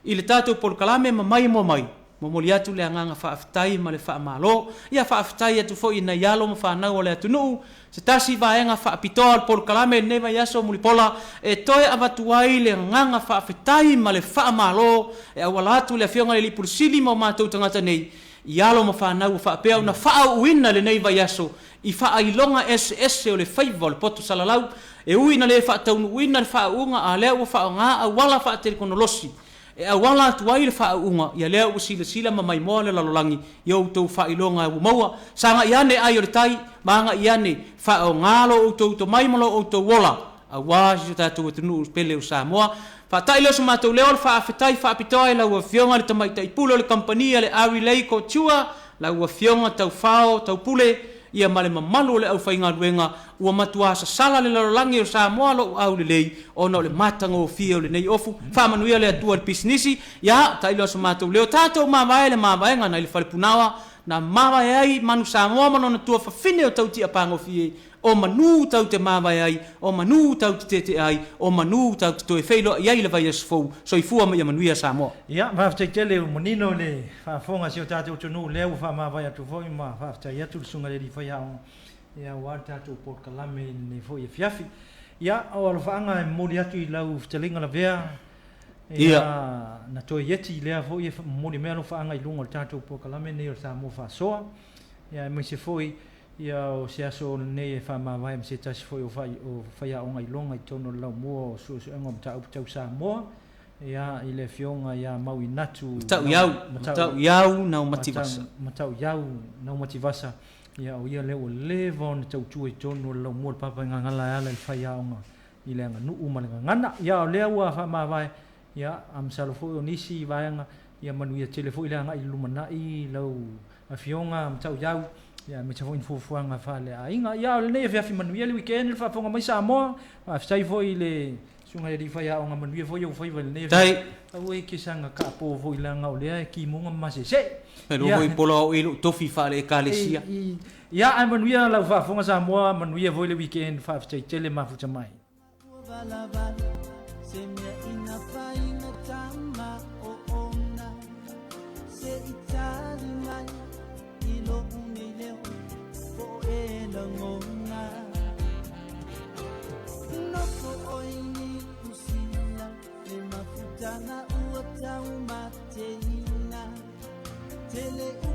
Speaker 5: ile tato por kalame mai mo mai mo moli atu le nganga fa aftai ma le fa malo ia fa aftai atu fo ina yalo mo fa na ole atu no se tasi vaenga fa pitol por kalame neva yaso mulipola e toe avatuai le nganga fa aftai ma le fa malo e awala atu le fionga le pulisili mo ma to tangata nei ialo ma fa na fa pe na fa uina le nei vayaso I fa ailonga SS o le faiva le poto salalau e uina le fa tau uina le fa unga a le fa nga a wala fa te konolosi e a wala tuai le fa unga ia le o sila ma mai mo le lalolangi yo to fa ilonga o maua sanga iane ai o le tai manga iane fa o ngalo o to mai mo o to wala a wa si ta tu tunu pele o Samoa fa tai le suma to le fa afetai fa pitoi la o fionga le tamai tai pulo le kompania le awi lei ko tua la o fionga tau fao tau pule ia male mamalu le au fainga luenga ua matua sa sala le lalolangi o Samoa lo au le lei ona le matanga o fia o le nei ofu fa manuia le atua le pisnisi ia tai lo suma to le tato mavae le mavaenga na le falepunawa na mavae ai manu Samoa manona tua fa fine o tauti apango fie o manu tau te mavae ai o manu tau te ai o manu tau te toe feilo iai le vai asfou so I fua ma ia manuia Samoa
Speaker 4: ia faafetaitele o monino le faafoga sio tatou tonu lea ua faamavai atu foi ma faafetai atu le suga le lifaiaoga ia ua le tatou polokalame nei foi e fiafi ia o alofaaga e moli atu I lau fetaliga lavea ia na toe ieti lea foi e moli mea alofaaga I luga o le tatou polokalame nei o le Samoa faasoa ia e maise foi ia o se aso nei e faamavai ma se tasi foi o faiaoga I loga I tono le laumua o suʻesuʻega ma taʻuputau Samoa ia I le fionga ia mau inatu
Speaker 5: matau iau na mativasa
Speaker 4: matau iau na mativasa ia o ia le o levo na tautua I tono le laumua le papagagala ala I faiaoga I le aganuu ma le gagana ia o lea ua faamavai ia amasalo foʻi o nisi vaega ia manuia tele foʻi le agaʻi le lumanaʻi lau afioga matau iau ia me tafo infufuanga fa le ainga ia le nei fiafi manuia le weekend le fafonga mai Samoa afsai foi le sunga le faya o manuia foi o foi le nei
Speaker 5: tai
Speaker 4: au e kisanga ka po foi la nga o le ki monga masese
Speaker 5: pero foi polo I tofi fa le kalesia
Speaker 4: ia ai manuia la fafonga Samoa manuia foi le weekend fa afsai tele mafuta mai
Speaker 1: Tele